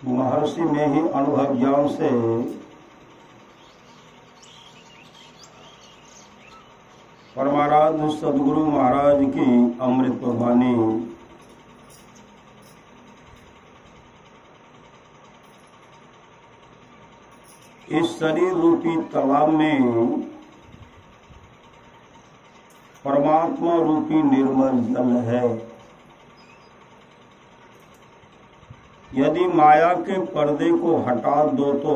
महर्षि में ही अनुभव ज्ञान से परमाराध्य सदगुरु महाराज की अमृत वाणी इस शरीर रूपी तालाब में परमात्मा रूपी निर्मल जल है। यदि माया के पर्दे को हटा दो तो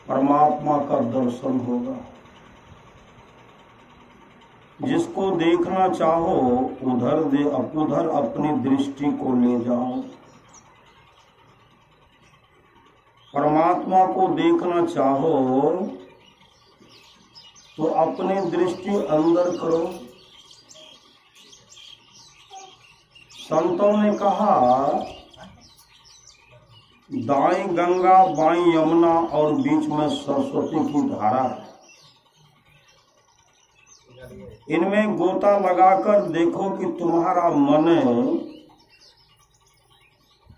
परमात्मा का दर्शन होगा। जिसको देखना चाहो उधर अपनी दृष्टि को ले जाओ। परमात्मा को देखना चाहो तो अपनी दृष्टि अंदर करो। संतों ने कहा, दाईं गंगा बाईं यमुना और बीच में सरस्वती की धारा है। इनमें गोता लगाकर देखो कि तुम्हारा मन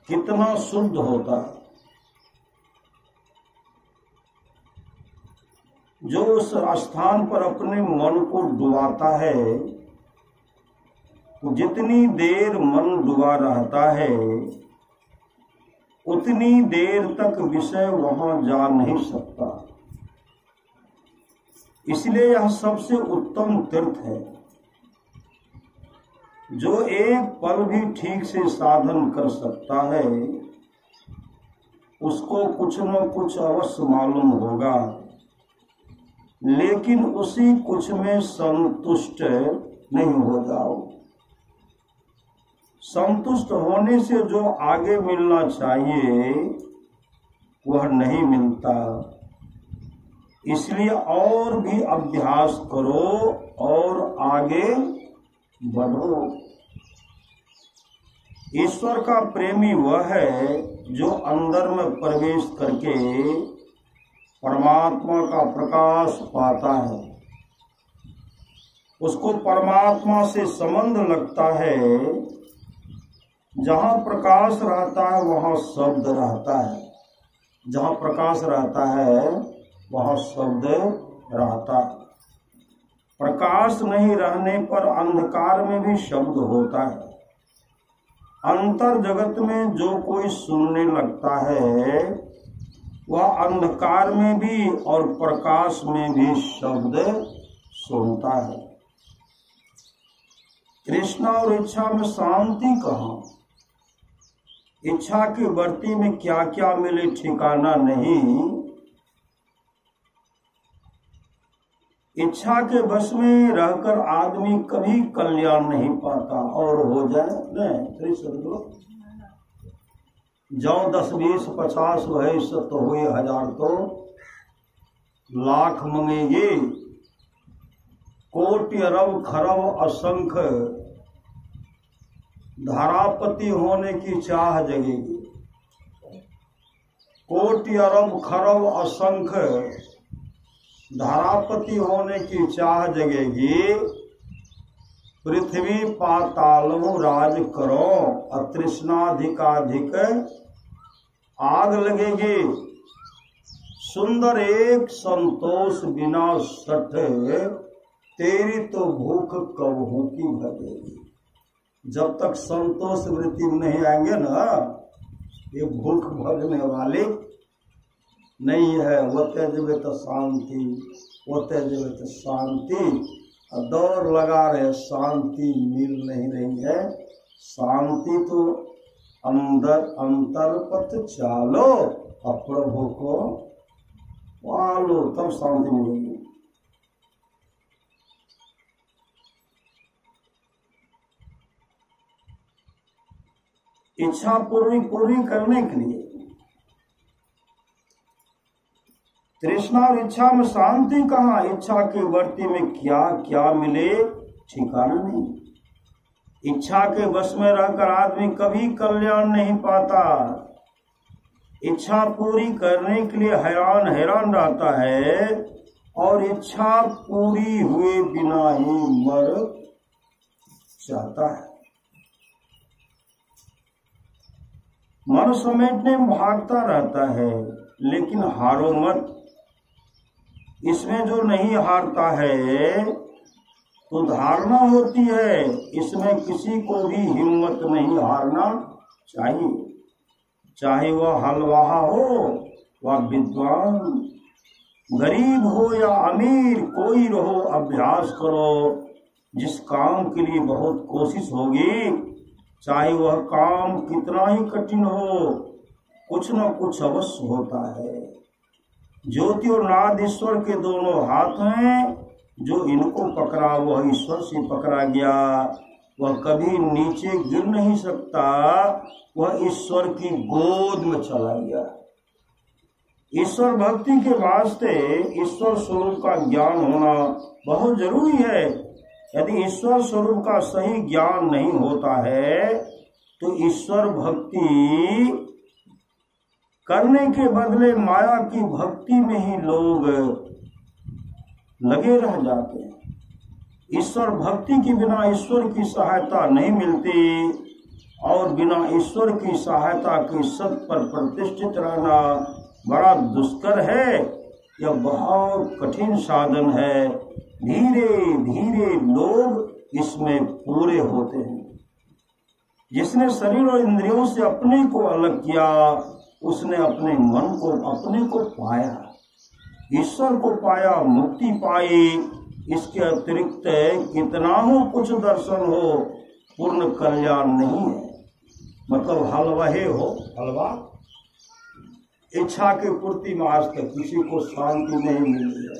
कितना शुद्ध होता है। जो उस स्थान पर अपने मन को डुबाता है, जितनी देर मन डूबा रहता है उतनी देर तक विषय वहां जा नहीं सकता। इसलिए यह सबसे उत्तम तीर्थ है। जो एक पल भी ठीक से साधन कर सकता है उसको कुछ न कुछ अवश्य मालूम होगा, लेकिन उसी कुछ में संतुष्ट नहीं हो जाओ। संतुष्ट होने से जो आगे मिलना चाहिए वह नहीं मिलता। इसलिए और भी अभ्यास करो और आगे बढ़ो। ईश्वर का प्रेमी वह है जो अंदर में प्रवेश करके परमात्मा का प्रकाश पाता है। उसको परमात्मा से संबंध लगता है। जहाँ प्रकाश रहता है वहाँ शब्द रहता है। जहाँ प्रकाश रहता है वहाँ शब्द रहता है। प्रकाश नहीं रहने पर अंधकार में भी शब्द होता है। अंतर जगत में जो कोई सुनने लगता है वह अंधकार में भी और प्रकाश में भी शब्द सुनता है। तृष्णा और इच्छा में शांति कहाँ? इच्छा की वर्ती में क्या क्या मिले ठिकाना नहीं। इच्छा के वश में रहकर आदमी कभी कल्याण नहीं पाता। और हो जाए न जाओ 10 20 50 वही सब तो हुए 1000 तो लाख मंगेंगे। कोटि अरब खरब असंख्य धारापति होने की चाह जगेगी। कोटि अरब खरब असंख्य धारापति होने की चाह जगेगी। पृथ्वी पातालमु राज करो अतृष्णाधिकाधिक आग लगेगी। सुंदर एक संतोष बिना सठ तेरी तो भूख कब होती भगेगी। जब तक संतोष वृत्ति में नहीं आएंगे ना ये भूख भगने वाले नहीं है। वो तेजवे तो शांति, वो तेजवे तो शांति। दौड़ लगा रहे, शांति मिल नहीं रही है। शांति तो अंदर अंतर पथ चालो और प्रभु को पालो, तब शांति मिलेगी। इच्छा पूरी करने के लिए तृष्णा और इच्छा में शांति कहाँ? इच्छा की वर्ती में क्या क्या मिले ठिकाना नहीं। इच्छा के वश में रहकर आदमी कभी कल्याण नहीं पाता। इच्छा पूरी करने के लिए हैरान रहता है और इच्छा पूरी हुए बिना ही मर चाहता है। मन समेटने में भागता रहता है, लेकिन हारो मत। इसमें जो नहीं हारता है तो धारणा होती है, इसमें किसी को भी हिम्मत नहीं हारना चाहिए। चाहे वह हलवाहा हो व विद्वान, गरीब हो या अमीर, कोई रहो, अभ्यास करो। जिस काम के लिए बहुत कोशिश होगी, चाहे वह काम कितना ही कठिन हो, कुछ न कुछ अवश्य होता है। ज्योति और नाद ईश्वर के दोनों हाथ हैं। जो इनको पकड़ा वह ईश्वर से पकड़ा गया। वह कभी नीचे गिर नहीं सकता, वह ईश्वर की गोद में चला गया। ईश्वर भक्ति के वास्ते ईश्वर स्वरूप का ज्ञान होना बहुत जरूरी है। यदि ईश्वर स्वरूप का सही ज्ञान नहीं होता है तो ईश्वर भक्ति करने के बदले माया की भक्ति में ही लोग लगे रह जाते हैं। ईश्वर भक्ति के बिना ईश्वर की सहायता नहीं मिलती, और बिना ईश्वर की सहायता के सत पर प्रतिष्ठित रहना बड़ा दुष्कर है। यह बहुत कठिन साधन है। धीरे धीरे लोग इसमें पूरे होते हैं। जिसने शरीर और इंद्रियों से अपने को अलग किया, उसने अपने मन को, अपने को पाया, ईश्वर को पाया, मुक्ति पाई। इसके अतिरिक्त कितना हो कुछ दर्शन हो, पूर्ण कल्याण नहीं है। मतलब हलवाहे हो, हलवा इच्छा की पूर्ति में आज तक किसी को शांति नहीं मिली है।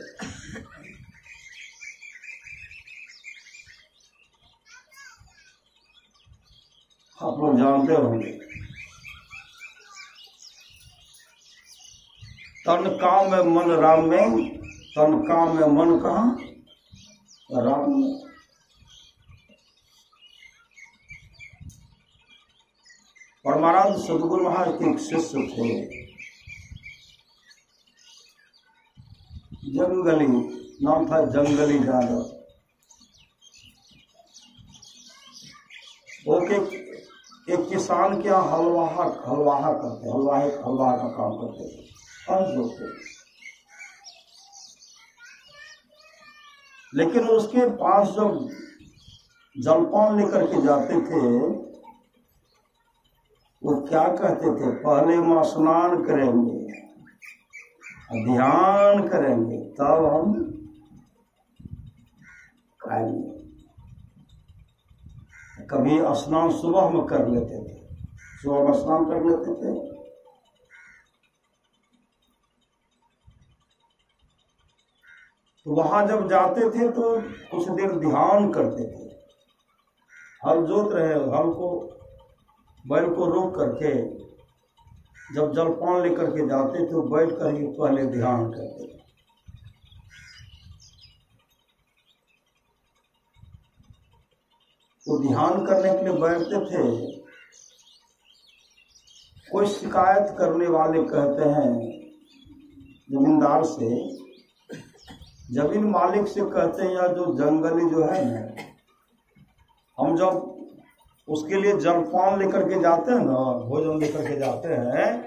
आप लोग जानते होंगे, तन काम में मन राम में, तन काम में मन कहाँ, राम में। परमानंद सदगुरु महाराज के एक शिष्य थे, जंगली, नाम था जंगली यादव। वो के एक किसान के यहाँ हलवाहा करते, हलवाहा का काम करते थे, जोते। लेकिन उसके पास जब जलपान लेकर के जाते थे, वो क्या कहते थे, पहले हम स्नान करेंगे, ध्यान करेंगे, तब हम खाएंगे। कभी स्नान सुबह में कर लेते थे, सुबह में स्नान कर लेते थे। तो वहां जब जाते थे तो कुछ देर ध्यान करते थे। हल जोत रहे, हल को, बैल को रोक करके जब जलपान लेकर के जाते थे, बैठ कर ही पहले ध्यान करते थे। तो ध्यान करने के लिए बैठते थे। कोई शिकायत करने वाले कहते हैं जमींदार से, जमीन मालिक से कहते हैं, या जो जंगली जो है ना, हम जब उसके लिए जलपान लेकर के जाते हैं ना, भोजन लेकर के जाते हैं,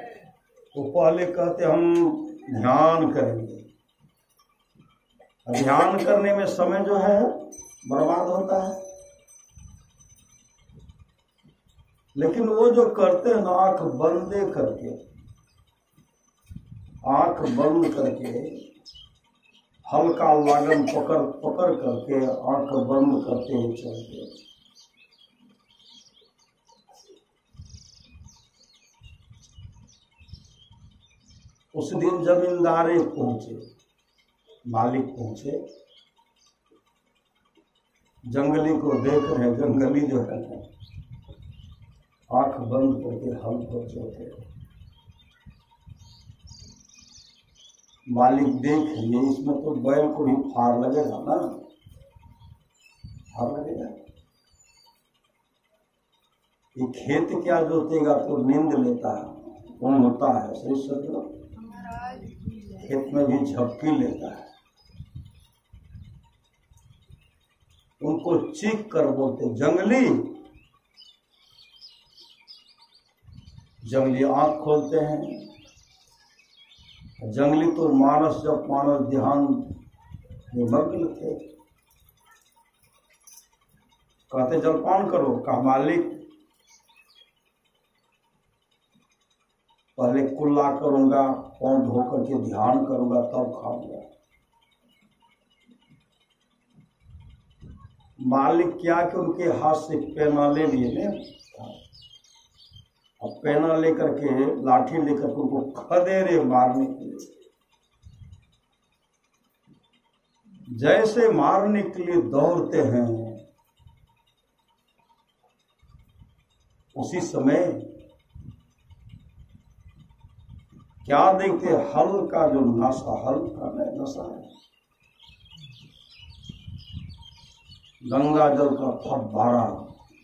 तो पहले कहते हम ध्यान करेंगे। ध्यान करने में समय जो है बर्बाद होता है। लेकिन वो जो करते हैं ना, आंख बंद करके हल्का लागन पकड़ करके आंख बंद करते हुए चलते। उस दिन जमींदार पहुंचे, मालिक पहुंचे, जंगली को देख रहे। जंगली जो है आंख बंद करके हम को चलते। मालिक देख लिए, इसमें तो बैल को भी फाड़ लगेगा ना, फाड़ लगेगा। ये खेत क्या जोतेगा तो नींद लेता है, ऊँघ होता है, सही समझो। खेत में भी झपकी लेता है। उन उनको चीख कर बोलते जंगली। जंगली आंख खोलते हैं। जंगली तो मानस जब मानस ध्यान में मग्न थे, कहते जलपान करो। कहा मालिक पहले कुल्ला करूंगा, पांव धो करके ध्यान करूंगा तब खाऊंगा। मालिक क्या कि उनके हाथ से पेना ले लिए ने, अब पेना लेकर के लाठी लेकर के उनको खदेरे मारने के लिए। जैसे मारने के लिए दौड़ते हैं, उसी समय क्या देखते, हल्का जो नशा, हल्का नशा है, गंगा जल का फव्वारा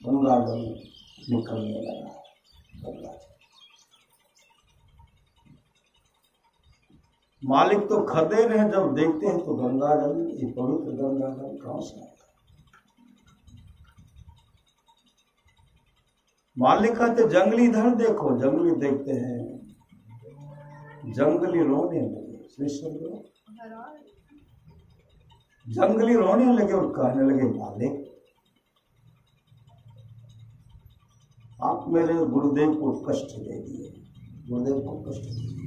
गंगा जल निकलने लगा। मालिक तो खदे रहे, जब देखते हैं तो गंगा जल, ये पवित्र गंगा जल कहां से आता? मालिक कहते जंगली इधर देखो। जंगली देखते हैं, जंगली रोने लगे। जंगली रोने लगे और कहने लगे मालिक आप मेरे गुरुदेव को कष्ट दे दिए, गुरुदेव को कष्ट दे दिए।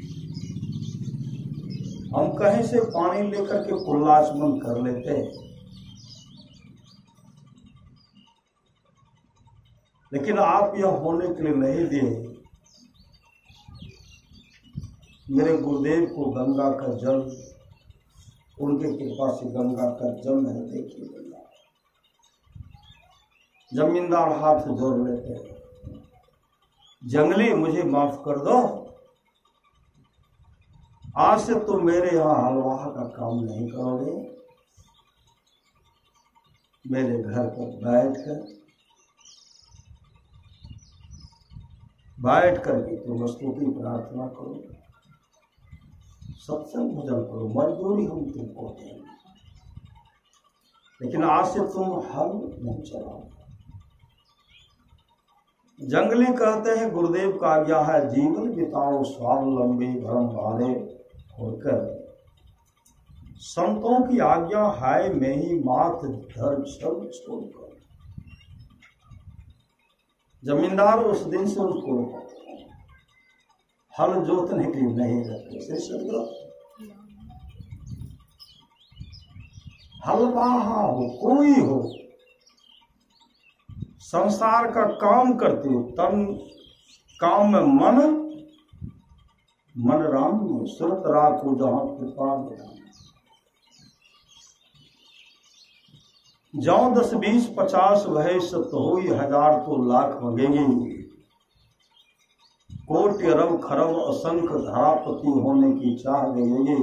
हम कहीं से पानी लेकर के कुल्लाचमन कर लेते, लेकिन आप यह होने के लिए नहीं दिए। मेरे गुरुदेव को गंगा का जल, उनके कृपा से गंगा का जल है, देखिए गंगा। जमींदार हाथ जोड़ लेते हैं, जंगली मुझे माफ कर दो, आज से तुम मेरे यहाँ हलवा का काम नहीं करोगे। मेरे घर पर बैठ करके तुम स्तुति प्रार्थना करो, सत्संग भजन करो, मजदूरी हम तुमको देंगे, लेकिन आज से तुम हल नहीं चलाओ। जंगली कहते हैं गुरुदेव का आज्ञा है जीवन बिताओ स्वावलंबी धर्म वाले होकर, संतों की आज्ञा है मैं ही मात धर्म सब छोड़कर। जमींदार उस दिन से उसको हल जोतने के लिए नहीं रखते। हलवाहा हो कोई हो, संसार का काम करते हो, तन काम में मन राम में सुरत राखो जहां कृपा में। जाओ 10 20 50 भय सत हो, 1000 तो लाख भगेंगे। कोटि अरब खरब असंख्य धरापति होने की चाह गएंगे।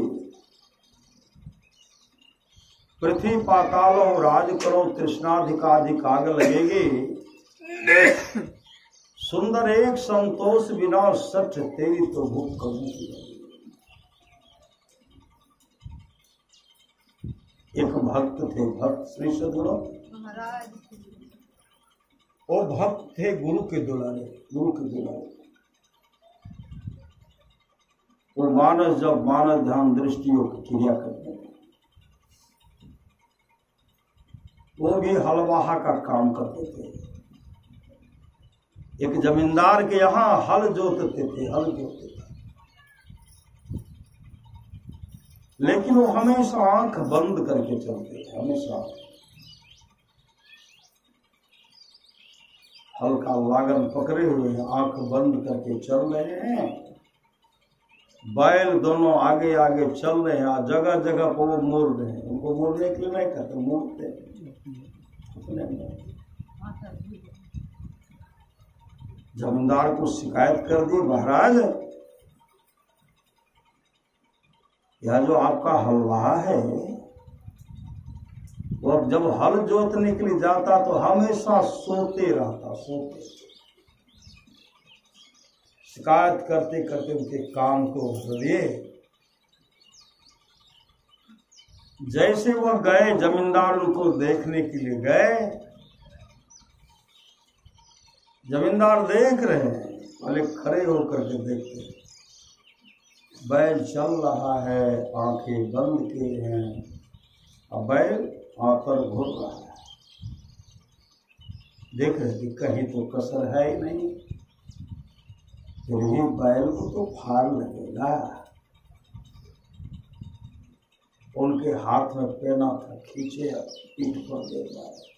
पृथ्वी पातालों राज करो तृष्णाधिकाधिक आग लगेगी। सुंदर एक संतोष बिना सठ तेरी तो भूख कभी की। एक भक्त थे, भक्त श्री सदगुरु महाराज, वो भक्त थे गुरु के दुलारे, गुरु के दुलारे। वो मानस जब मानस ध्यान दृष्टियों की क्रिया करते थे, वो भी हलवाहा का काम करते थे। एक जमींदार के यहाँ हल जोतते थे, हल जोतते थे, लेकिन वो हमेशा आंख बंद करके चलते थे। हमेशा हल्का लागन पकड़े हुए हैं, आंख बंद करके चल रहे हैं। बैल दोनों आगे आगे चल रहे हैं, जगह जगह पर वो मोड़ रहे हैं। उनको मोड़ने के लिए नहीं कहते, मोड़ते हैं। जमींदार को शिकायत कर दी, महाराज यह जो आपका हलवा है वो जब हल जोतने के लिए जाता तो हमेशा सोते रहता, सोते। शिकायत करते करते उनके काम को लिए। जैसे वह गए, जमींदार उनको देखने के लिए गए। जमींदार देख रहे हैं, पहले खड़े होकर के देखते हैं, बैल चल रहा है, आंखें बंद किए हैं, और बैल आकर घूर रहा है। देख रहे कि कहीं तो कसर है ही नहीं, फिर भी बैल को तो फाड़ लगेगा। उनके हाथ में पेना था, खींचे पीठ पर दे जाए।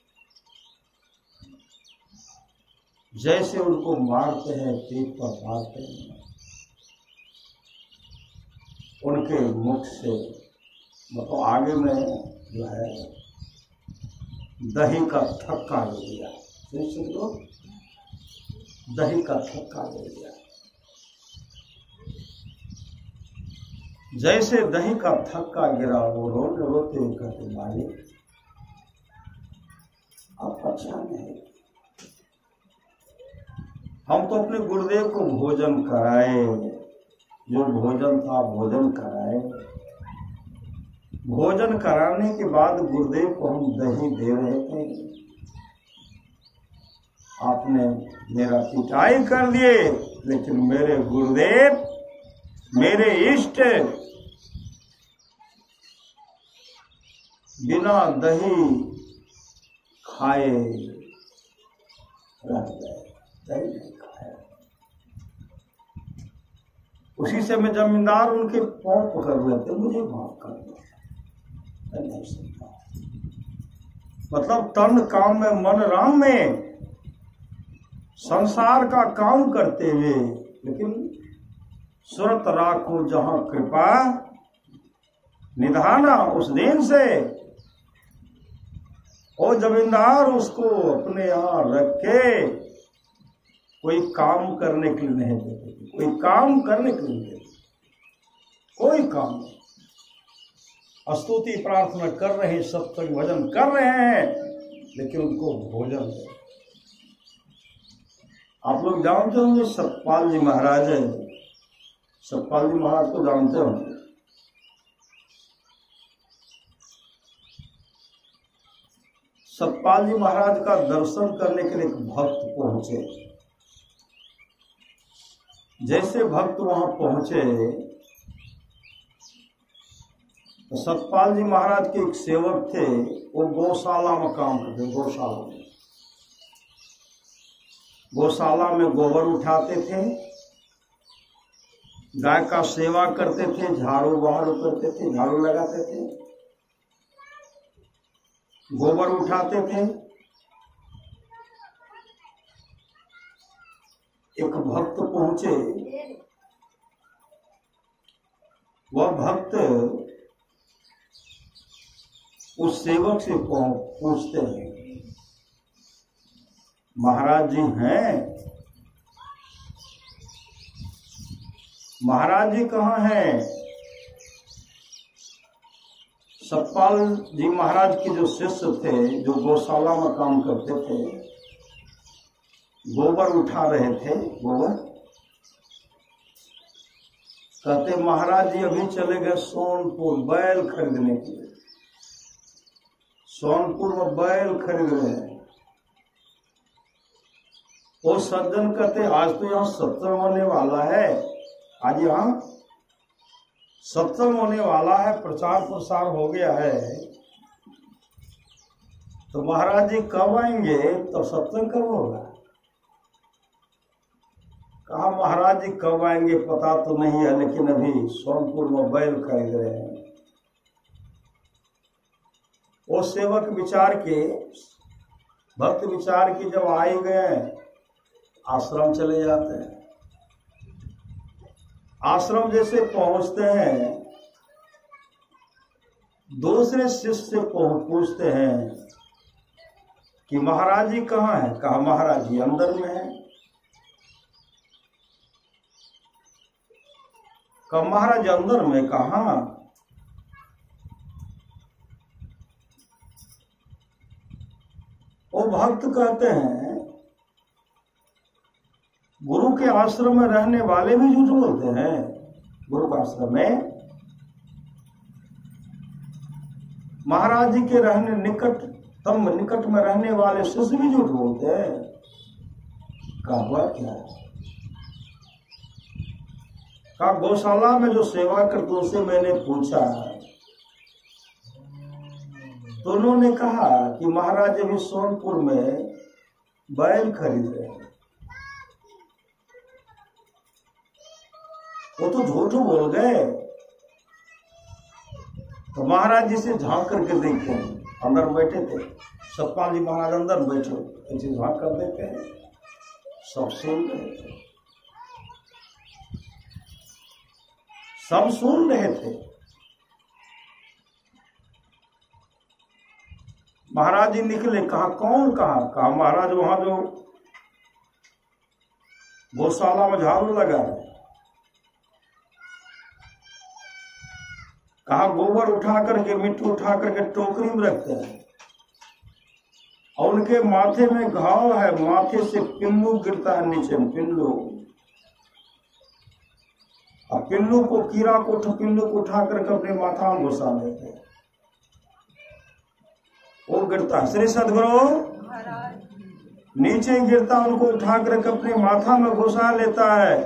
जैसे उनको मारते हैं, पीठ पर मारते हैं, उनके मुख से मतलब आगे में जो है दही का थक्का ले लिया। दही का थक्का ले लिया। जैसे दही का थक्का गिरा, वो रोते हुए कहते, मालिक अब अच्छा नहीं, हम तो अपने गुरुदेव को भोजन कराए, जो भोजन था भोजन कराए। भोजन कराने के बाद गुरुदेव को हम दही दे रहे थे, आपने मेरा पिटाई कर दिए। लेकिन मेरे गुरुदेव, मेरे इष्ट बिना दही खाए रह गए, दही नहीं खाया। उसी समय जमींदार उनके पांव पकड़ रहे थे, मुझे माफ कर दो, मैं नहीं सकता। मतलब तन काम में मन राम में, संसार का काम करते हुए, लेकिन सुरत राखो जहां कृपा निधाना, उस दिन से वो जमींदार उसको अपने यहां रख के कोई काम करने के लिए नहीं देते थे, कोई काम करने के लिए नहीं देते, कोई काम नहीं। स्तुति प्रार्थना कर रहे हैं, सत्संग भजन कर रहे हैं, लेकिन उनको भोजन दे। आप लोग जानते होंगे सतपाल जी महाराज है, सतपाल जी महाराज को जानते होंगे। सतपाल जी महाराज का दर्शन करने के लिए एक भक्त पहुंचे। जैसे भक्त वहां पहुंचे तो सतपाल जी महाराज के एक सेवक थे, वो गौशाला में काम करते, गौशाला में गोबर उठाते थे, गाय का सेवा करते थे, झाड़ू बहारू करते थे, झाड़ू लगाते थे, गोबर उठाते थे। एक भक्त पहुंचे, वह भक्त उस सेवक से पूछते हैं, महाराज जी हैं? महाराज जी कहाँ हैं? सतपाल जी महाराज के जो शिष्य थे, जो गौशाला में काम करते थे, गोबर उठा रहे थे, गोबर, कहते महाराज जी अभी चले गए सोनपुर बैल खरीदने के लिए, सोनपुर में बैल खरीद रहे हैं। वो सज्जन कहते आज तो यहाँ सत्संग होने वाला है, आज यहाँ सत्संग होने वाला है, प्रचार प्रसार हो गया है, तो महाराज जी कब आएंगे? तो सत्संग कब होगा? कहा महाराज जी कब आएंगे पता तो नहीं है, लेकिन अभी सोनपुर में बैल खरीद रहे हैं। वो सेवक विचार के, भक्त विचार के जब आ ही गए, आश्रम चले जाते हैं। आश्रम जैसे पहुंचते हैं, दूसरे शिष्य से पूछते हैं कि महाराज जी कहाँ हैं? कहा महाराज जी अंदर में हैं। कहा महाराज अंदर में कहाँ? वो भक्त कहते हैं गुरु के आश्रम में रहने वाले भी झूठ बोलते हैं। गुरु के आश्रम में महाराज जी के रहने निकट में रहने वाले शिष्य भी झूठ बोलते हैं। कहा हुआ क्या है? कहा गौशाला में जो सेवा करते उनसे मैंने पूछा तो उन्होंने कहा कि महाराज अभी सोनपुर में बैल खरीद रहे हैं। वो तो झूठ बोल गए। तो महाराज जी से झांक करके देखते हैं, अंदर बैठे थे सतपाल जी महाराज, अंदर बैठे ऐसे झांक कर देखते हैं, सब सुन रहे थे, सब सुन रहे थे। महाराज जी निकले, कहा कौन? कहा महाराज वहां जो गौशाला में झाड़ू लगा है। कहा गोबर उठा करके, मिट्टी उठा करके टोकरी में रखते हैं और उनके माथे में घाव है, माथे से पिल्लू गिरता है नीचे, पिल्लू। और पिल्लू को पिल्लू को उठा करके अपने माथा में घुसा लेते हैं, वो गिरता है। श्री सदगुरु नीचे गिरता, उनको उठा करके अपने माथा में घुसा लेता है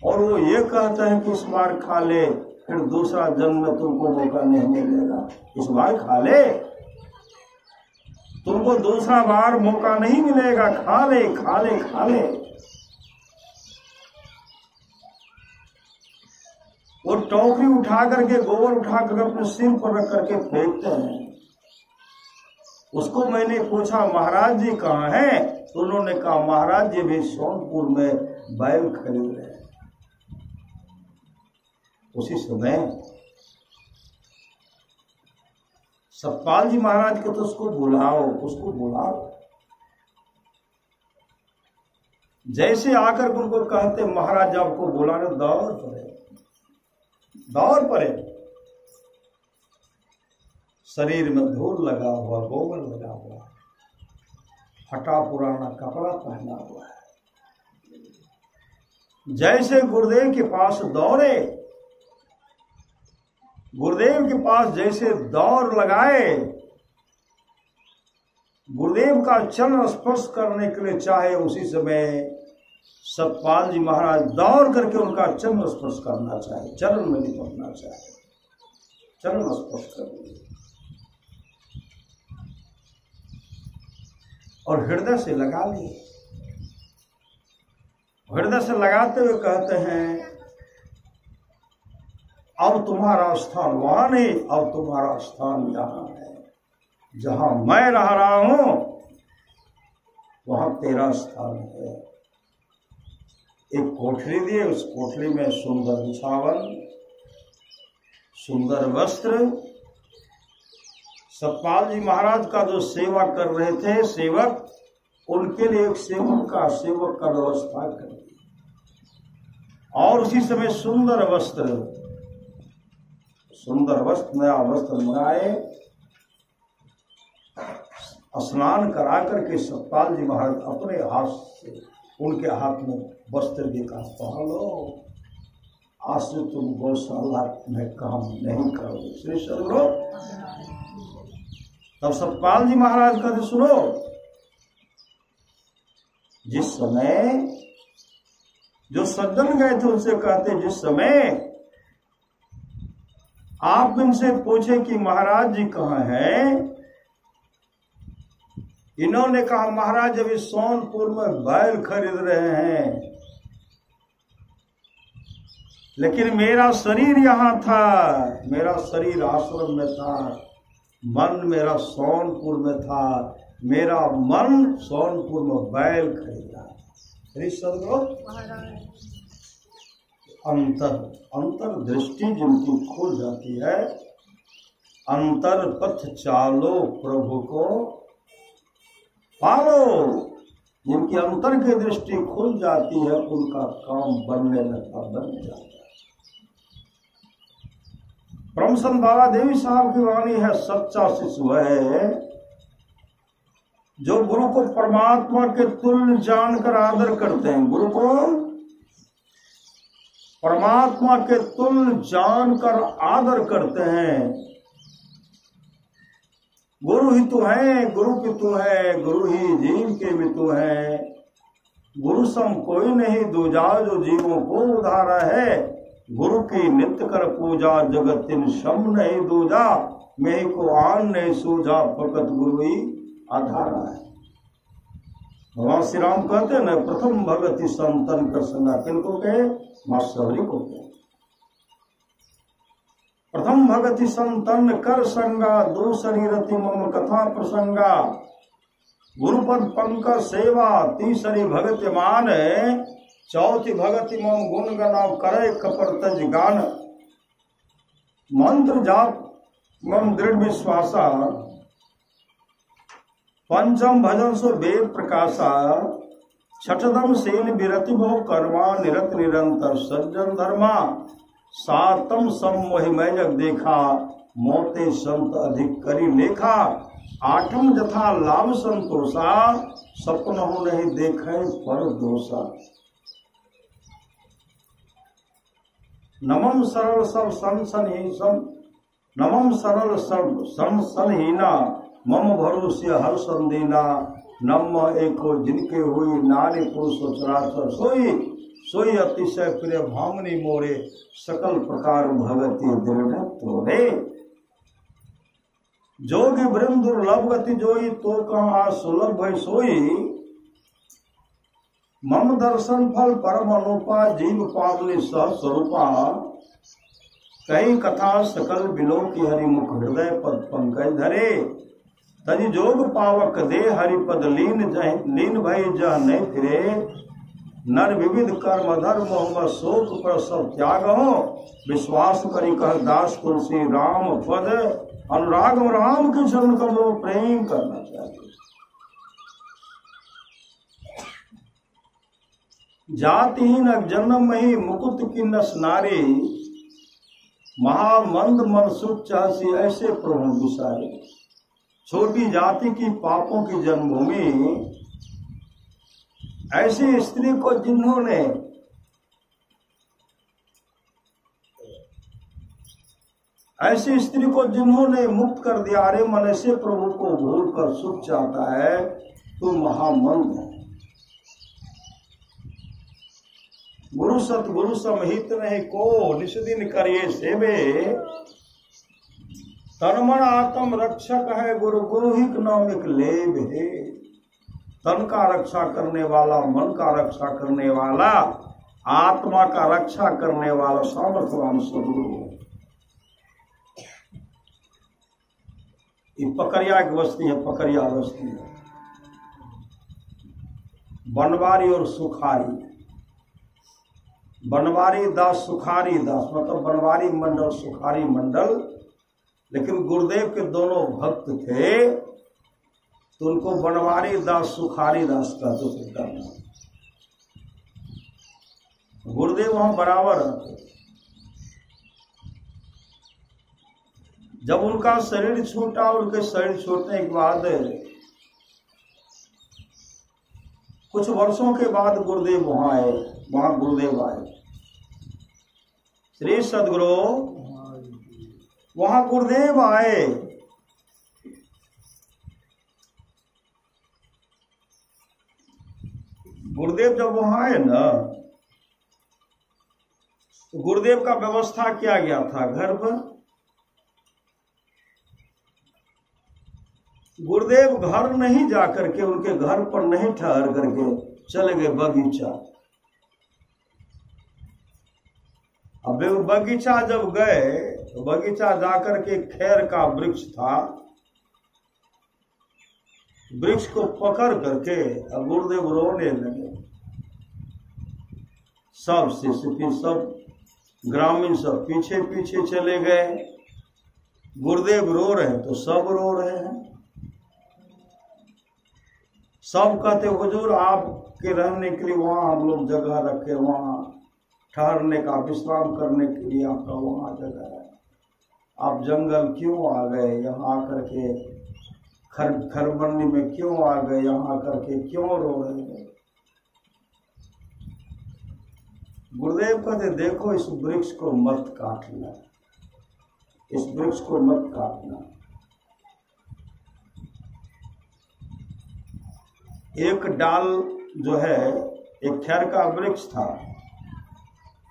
और वो ये कहता है कि इस बार खा ले, फिर दूसरा जन्म में तुमको मौका नहीं मिलेगा। इस बार खा ले, तुमको दूसरा बार मौका नहीं मिलेगा, खा ले खा ले खा ले। वो टोकरी उठा करके, गोबर उठा करके अपने सिर पर रख करके फेंकते हैं। उसको मैंने पूछा महाराज जी कहाँ हैं? तो उन्होंने कहा महाराज जी भी सोनपुर में बैल खरीद रहे हैं। उसी समय सतपाल जी महाराज को तो उसको बुलाओ। जैसे आकर उनको कहते महाराज आपको बुलाने, दौड़ पड़े। शरीर में धूल लगा हुआ, गोबर लगा हुआ, फटा पुराना कपड़ा पहना हुआ है। जैसे गुरुदेव के पास दौड़े, गुरुदेव के पास जैसे दौड़ लगाए, गुरुदेव का चरण स्पर्श करने के लिए चाहे, उसी समय सतपाल जी महाराज दौड़ करके उनका चरण स्पर्श करना चाहे, चरण में लिपटना चाहे, चरण स्पर्श कर और हृदय से लगा लिए। हृदय से लगाते हुए कहते हैं अब तुम्हारा स्थान वहां नहीं, अब तुम्हारा स्थान यहां है। जहां मैं रह रहा हूं वहां तेरा स्थान है। एक कोठरी दिए, उस कोठरी में सुंदर बिछावन, सुंदर वस्त्र। सतपाल जी महाराज का जो सेवा कर रहे थे सेवक, उनके लिए एक सेवक का व्यवस्था कर दी। और उसी समय सुंदर वस्त्र, नया वस्त्र मंगाए, स्नान करा करके सतपाल जी महाराज अपने हाथ से उनके हाथ में वस्त्र देकर पहनो, आज से तुम गौशाला में काम नहीं करोगे। श्री सदगुरु। तब सतपाल जी महाराज कहते सुनो, जिस समय जो सज्जन गए थे उनसे कहते, जिस समय आप इनसे पूछे कि महाराज जी कहाँ हैं, इन्होंने कहा महाराज अभी सोनपुर में बैल खरीद रहे हैं, लेकिन मेरा शरीर यहाँ था, मेरा शरीर आश्रम में था, मन मेरा सोनपुर में था, मेरा मन सोनपुर में बैल खरीदा। श्री सदगुरु। अंतर दृष्टि जिनकी खुल जाती है, अंतर पथ चालो प्रभु को पालो। जिनकी अंतर की दृष्टि खुल जाती है उनका काम बनने लगता, बन जाता है। परमसंत बाबा देवी साहब की वाणी है, सच्चा शिष्य वह है जो गुरु को परमात्मा के तुल्य जानकर आदर करते हैं। गुरु को परमात्मा के तुल्य जानकर आदर करते हैं गुरु ही तू है, गुरु की तू है, गुरु ही जीव के भी तू है। गुरु सम कोई नहीं दूजा, जो जीवों को उधारा है। गुरु की नित्य कर पूजा, जगत तिन शम नहीं दूजा। मैं को आन नहीं सूझा, फकत गुरु ही आधारा है। भगवान श्री राम कहते हैं ना, प्रथम भगति संतन कर संगा। किनको कहे? मां सबरी को कहे। प्रथम भगति संतन कर संगा, दूसरी रति मम कथा प्रसंगा। गुरुपद पंकज सेवा, तीसरी भगति मान। चौथी भगति मम गुण गनाव, करे कपड़ तज गान। मंत्र जाप मम दृढ़ विश्वासा, पंचम भजन सो वेद प्रकाशा। छठदम सेन विरति बहु कर्मा, निरत निरंतर सज्जन धर्मा। सातम सम मोहि मैं जग देखा, मोते संत अधिक करी लेखा। आठम जथा लाभ संतोषा, सपन हो नहीं देखे पर दोषा। नमम सरल सब नमम सरल सब संसनहीना। मम भरोसे हर संदेना, नम एको जिनके हुई। नारी पुरुष चराचर सोई, सोई अतिशय प्रिय भामनी मोरे। सकल प्रकार भगति दृढ़ तोरे। जोगी ब्रह्म दुर्लभ गति जोई, तो कहाँ सुलभ भय सोई। मम दर्शन फल परम अनुपा, जीव पावनी सह स्वरूपा। कई कथा सकल बिलो की, हरिमुख हृदय पद पंकज धरे। तनि जोग पावक दे, हरिपद लीन भई जह नहीं फिरे। नर विविध कर्म धर्म होम, शोक प्रसव त्याग हो। विश्वास करी कह दास तुलसी राम पद। अनुराग राम के शरण करो, प्रेम करना चाहिए। जातिहीन जन्म ही, मुकुट की नस नारी। महामंद मन सुख चाहसी, ऐसे प्रभु विसारे। छोटी जाति की पापों की जन्मभूमि, ऐसी स्त्री को जिन्होंने मुक्त कर दिया। अरे मन से प्रभु को भूल कर सुख चाहता है, तू महामंद है। गुरु सतगुरु समहित नहीं को, निष्दिन करिए सेवे। तन आत्म रक्षक है गुरु, गुरु ही नाम एक लेव है। तन का रक्षा करने वाला, मन का रक्षा करने वाला, आत्मा का रक्षा करने वाला सामर्थ्यवान सदगुरु है। ये पकड़िया की बस्ती है, पकड़िया बस्ती है। बनवारी और सुखारी। बनवारी दास, सुखारी दास, मतलब बनवारी मंडल, सुखारी मंडल। लेकिन गुरुदेव के दोनों भक्त थे, तो उनको बनवारी दास, सुखारी दास कहते थे। गुरुदेव वहां बराबर रहते। जब उनका शरीर छूटा, उनके शरीर छूटने के बाद कुछ वर्षों के बाद गुरुदेव वहां आए। वहां गुरुदेव आए, श्री सदगुरु वहां गुरुदेव आए। गुरुदेव जब वहां आए ना, तो गुरुदेव का व्यवस्था किया गया था घर पर। गुरुदेव घर नहीं जाकर के, उनके घर पर नहीं ठहर करके चले गए बगीचा। अब बगीचा जब गए, तो बगीचा जाकर के खैर का वृक्ष था। वृक्ष को पकड़ करके अब गुरुदेव रोने लगे। सब शिष्य, सब ग्रामीण सब पीछे पीछे चले गए। गुरुदेव रो रहे हैं तो सब रो रहे हैं। सब कहते हुजूर आपके रहने के लिए वहां हम लोग जगह रखे, वहां ठहरने का, विश्राम करने के लिए आपका वहां जगह है। आप जंगल क्यों आ गए? यहाँ आकर के खरबंदी में क्यों आ गए? यहाँ आकर के क्यों रो रहे हैं? गुरुदेव कहते देखो इस वृक्ष को मत काटना, इस वृक्ष को मत काटना। एक डाल जो है एक खैर का वृक्ष था,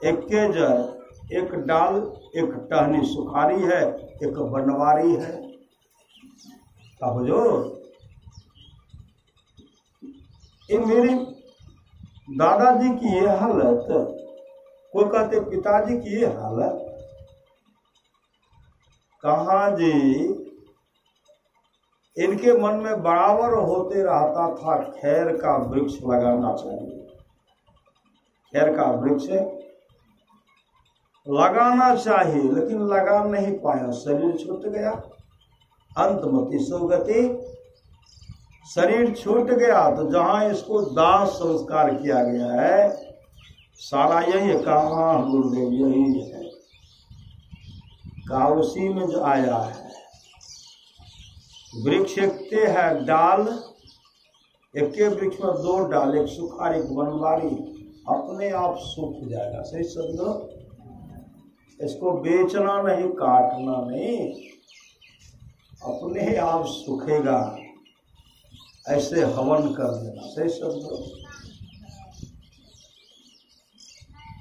एक के जर एक डाल, एक टहनी सुखारी है, एक बनवारी है। अब जो ये मेरे दादाजी की ये हालत, कोई कहते पिताजी की ये हालत, कहाँ जी इनके मन में बराबर होते रहता था खैर का वृक्ष लगाना चाहिए। खैर का वृक्ष लगाना चाहिए, लेकिन लगा नहीं पाया, शरीर छूट गया। अंतमति सुगति, शरीर छूट गया तो जहां इसको दाह संस्कार किया गया है सारा यही है। कहाँ गुरुदेव यही है, कहा उसी में जो आया है। वृक्ष एकते है डाल, एक के वृक्ष में दो डाल, एक सुखार एक बनवारी, अपने आप सूख जाएगा। सही समझो, इसको बेचना नहीं, काटना नहीं, अपने आप सूखेगा। ऐसे हवन कर देना। सही समझो,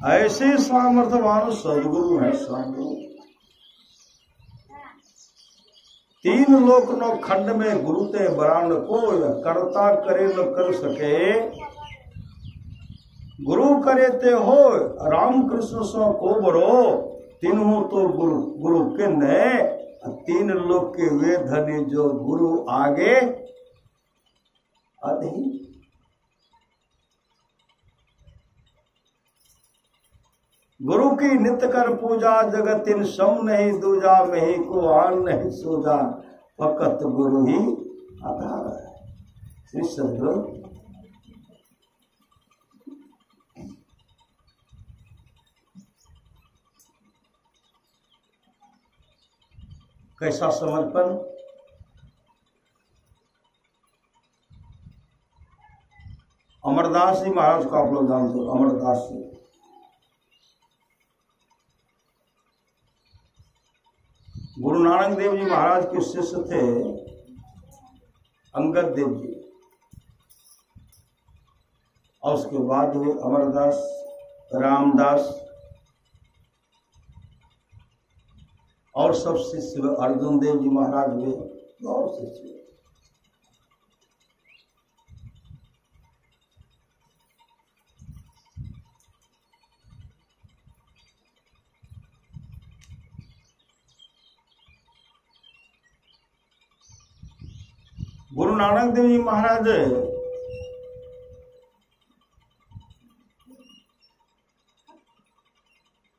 ऐसे सामर्थ्यवान सदगुरु है स्वामी। तीन लोक नो खंड में गुरु ते बरान को, करता करे न कर सके, गुरु करे ते हो राम कृष्ण सो को बरो, तीनों तो गुरु गुरु किन्ने, तीन लोक के वे धनी जो गुरु आगे अधीन। गुरु की नित्य कर पूजा, जगत इन सम नहीं दूजा, मही को आन नहीं सूझा, फकत गुरु ही आधार है। श्री सदगुरु कैसा समर्पण। अमरदास जी महाराज को आप लोग जानते हो, अमरदास जी गुरु नानक देव जी महाराज के शिष्य थे, अंगद देव जी, और उसके बाद हुए अमरदास, रामदास और सब शिष्य, अर्जुन देव जी महाराज हुए, बहुत शिष्य। गुरु नानक देव जी महाराज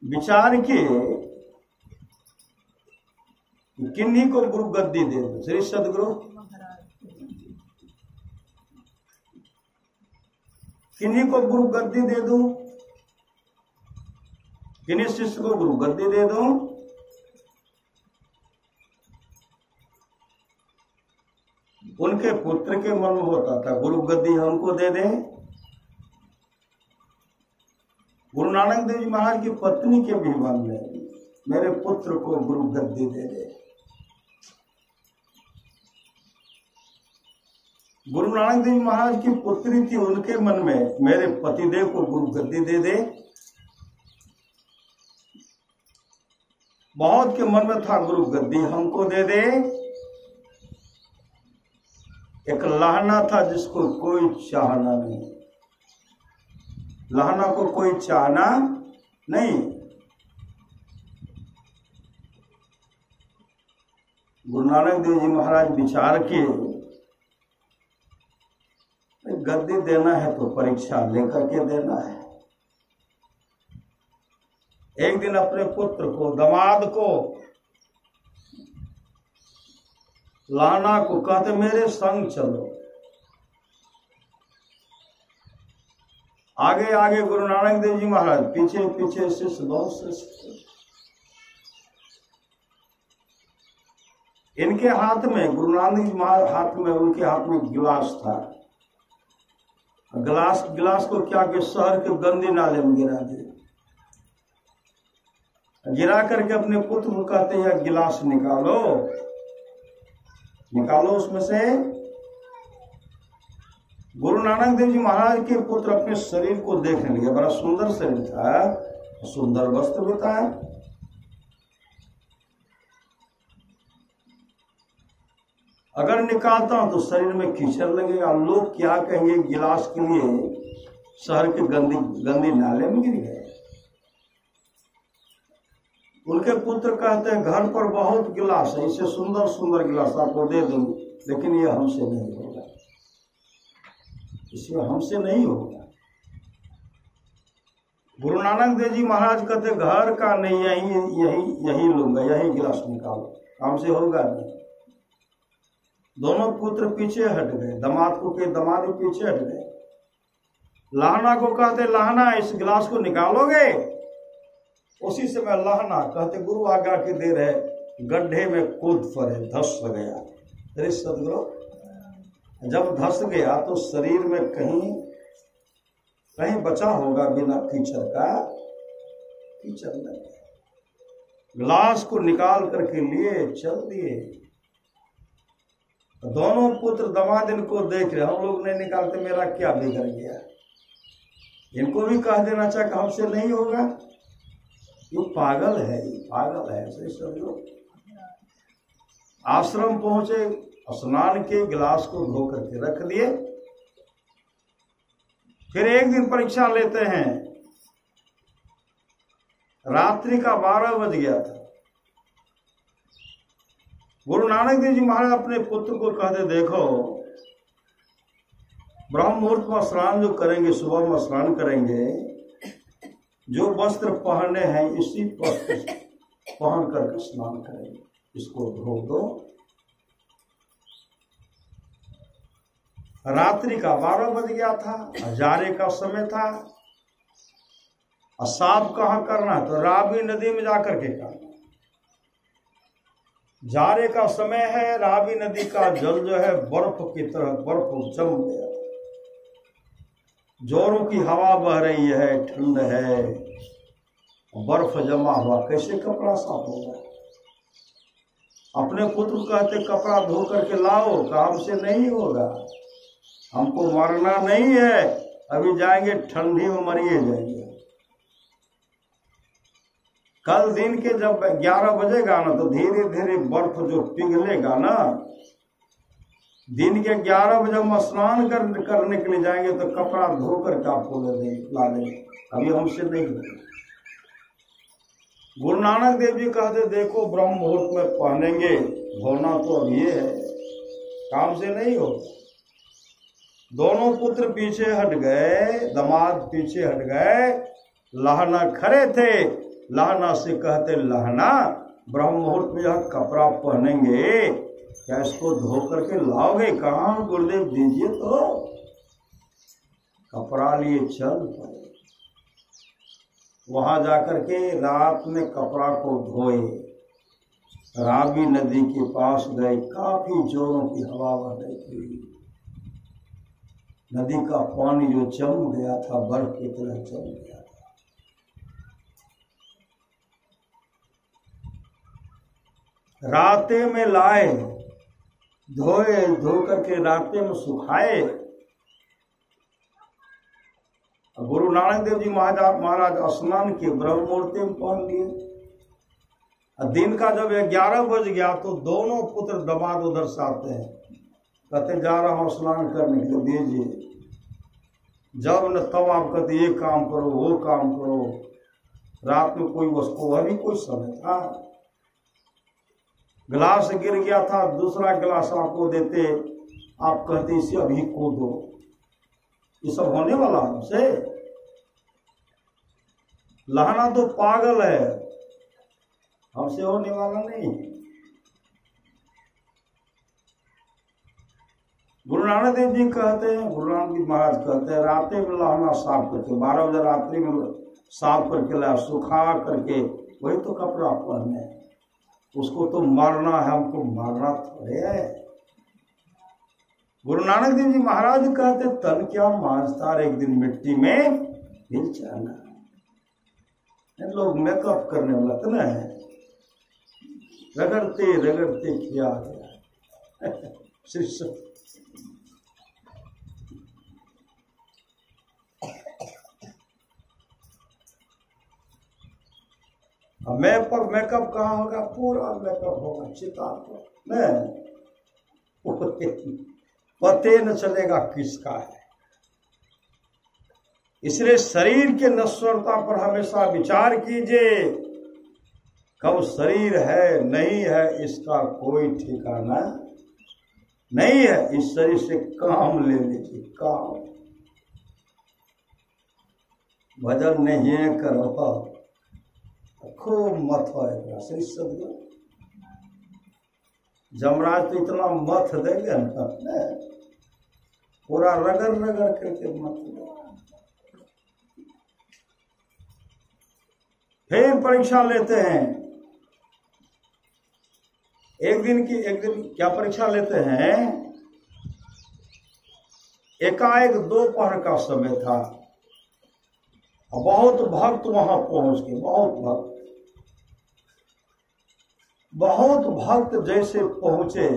विचार के किन्हीं को गुरु गद्दी दे दो। श्री सदगुरु किन्हीं को गुरु गद्दी दे दो, किन्हीं शिष्य को गुरु गद्दी दे दो। उनके पुत्र के मन में होता था गुरु गद्दी हमको दे दे। गुरु नानक देव जी महाराज की पत्नी के भी मन में मेरे पुत्र को गुरु गद्दी दे दे। गुरु नानक देव जी महाराज की पुत्री थी, उनके मन में मेरे पतिदेव को गुरु गद्दी दे दे। बहुत के मन में था गुरु गद्दी हमको दे दे। एक लहना था जिसको कोई चाहना नहीं, लहना को कोई चाहना नहीं। गुरु नानक देव जी महाराज विचार किए, गद्दी देना है तो परीक्षा लेकर के देना है। एक दिन अपने पुत्र को, दामाद को, लाना को कहते मेरे संग चलो। आगे आगे गुरु नानक देव जी महाराज, पीछे पीछे शिष्य, बहुत शिष्य। इनके हाथ में, गुरु नानक जी महाराज हाथ में, उनके हाथ में गिलास था। गिलास को क्या कि शहर के गंदे नाले में गिरा दिया। गिरा करके अपने पुत्र को कहते हैं गिलास निकालो, निकालो उसमें से गुरु नानक देव जी महाराज के पुत्र अपने शरीर को देखने लगे, बड़ा सुंदर शरीर था, सुंदर वस्त्र भी था। अगर निकालता हूं तो शरीर में कीचड़ लगेगा, लोग क्या कहेंगे, गिलास के लिए शहर के गंदी नाले में गिर गए। उनके पुत्र कहते हैं घर पर बहुत गिलास है, इससे सुंदर सुंदर गिलास आपको दे दूंगी, लेकिन ये हमसे नहीं होगा, इसमें हमसे नहीं होगा। गुरु नानक देव जी महाराज कहते घर का नहीं, यही लूंगा, यही गिलास निकालो, हमसे होगा नहीं। दोनों पुत्र पीछे हट गए, दामाद को के दामाद पीछे हट गए। लाहना को कहते लाहना इस गिलास को निकालोगे? उसी समय लाहना कहते गुरु आज्ञा की देर है, गड्ढे में कूद पड़े, धस गया। अरे सदगुरु, जब धस गया तो शरीर में कहीं बचा होगा बिना कीचड़ का, कीचड़ लग गया। गिलास को निकाल करके लिए चल दिए। दोनों पुत्र दामाद इनको देख रहे, हम लोग नहीं निकालते, मेरा क्या बिगड़ गया। इनको भी कह देना चाहिए हमसे नहीं होगा, ये पागल है, ये पागल है, ऐसे सब लोग। आश्रम पहुंचे, स्नान के गिलास को धो करके रख दिए। फिर एक दिन परीक्षा लेते हैं, रात्रि का 12 बज गया था। गुरु नानक देव जी महाराज अपने पुत्र को कहते देखो, ब्रह्म मुहूर्त में स्नान जो करेंगे, सुबह में स्नान करेंगे, जो वस्त्र पहने हैं इसी वस्त्र पहन करके स्नान करेंगे, इसको धो दो। रात्रि का 12 बज गया था, हजारे का समय था। और साफ कहाँ करना, तो रावी नदी में जाकर के करना। जारे का समय है, रावी नदी का जल जो है बर्फ की तरह बर्फ जम गया, जोरों की हवा बह रही है, ठंड है, बर्फ जमा हुआ, कैसे कपड़ा साफ होगा। अपने पुत्र कहते कपड़ा धो करके लाओ, काम से नहीं होगा, हमको मरना नहीं है, अभी जाएंगे ठंडी में मरिए जाएंगे। कल दिन के जब 11 बजेगा ना, तो धीरे धीरे बर्फ जो पिघलेगा ना, दिन के 11 बजे हम स्नान करने के लिए जाएंगे तो कपड़ा धो करके आपको ला देंगे, अभी हमसे नहीं होगा। गुरु नानक देव जी कहते देखो ब्रह्म मुहूर्त में पहनेंगे, धोना तो अब ये है, काम से नहीं होगा। दोनों पुत्र पीछे हट गए, दामाद पीछे हट गए। लाहना खड़े थे, लाहना से कहते लाहना ब्रह्म मुहूर्त में यह कपड़ा पहनेंगे, क्या इसको धो करके लाओगे? कहाँ गुरुदेव दीजिए तो। कपड़ा लिए चल पड़े, वहां जाकर के रात में कपड़ा को धोए, रावी नदी के पास गए। काफी जोरों की हवा बह रही थी, नदी का पानी जो जम गया था बर्फ की तरह जम गया था। राते में लाए, धोए, धो करके राते में सुखाए। गुरु नानक देव जी महाराज स्नान के ब्रह्म मुहूर्त में पहन लिए। दिन का जब 11 बज गया तो दोनों पुत्र दामाद उधर से आते हैं, कहते जा रहा हूं स्नान करने के लिए, दीजिए। जब न तब आप कहते ये काम करो, वो काम करो। रात में कोई वस्तु, अभी कोई समय था, गिलास गिर गया था, दूसरा गिलास आपको देते, आप कहते इसे अभी को दो। ये सब होने वाला हमसे? लाहना तो पागल है, हमसे होने वाला नहीं। गुरु नानक देव जी कहते हैं, गुरु नानक जी महाराज कहते हैं रातें में लाहना साफ करके, 12 बजे रात्रि में साफ करके लाया, सुखा करके, वही तो कपड़ा पहने। उसको तो मारना है, हमको मारना थोड़े है। गुरु नानक देव जी महाराज कहते तन क्या मांझता, एक दिन मिट्टी में मिल जाना। इन लोग मेकअप करने वाला तो ना है, रगड़ते रगड़ते किया गया। अब मेकअप कहाँ होगा? पूरा मेकअप होगा चिता पर, नहीं पते न चलेगा किसका है। इसलिए शरीर के नश्वरता पर हमेशा विचार कीजिए। कब शरीर है नहीं है इसका कोई ठिकाना नहीं है। इस शरीर से काम ले लीजिए, काम। भजन नहीं करो, खूब मत हो श्री सदगुरु। जमराज तो इतना मत देंगे ना, पूरा रगड़ रगड़ करके मत दो। फिर परीक्षा लेते हैं। एक दिन क्या परीक्षा लेते हैं? एकाएक दोपहर का समय था, बहुत भक्त वहां पहुंच गए। बहुत भक्त जैसे पहुंचे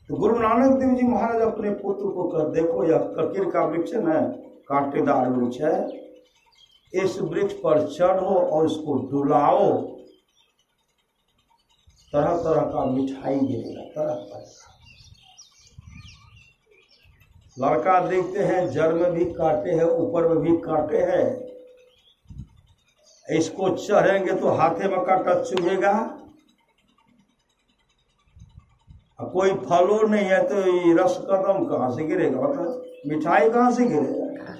तो गुरु नानक देव जी महाराज अपने पुत्र को कह, देखो यह ककीर का वृक्ष है ना, कांटेदार वृक्ष है, इस वृक्ष पर चढ़ो और इसको डुलाओ, तरह तरह का मिठाई गिरेगा, तरह तरह का। लड़का देखते हैं जड़ में भी कांटे हैं, ऊपर में भी कांटे हैं। इसको चढ़ेंगे तो हाथे में कांटा चुभेगा, कोई फलो नहीं है तो ये रस कदम कहां से गिरेगा, मतलब मिठाई कहां से गिरेगा।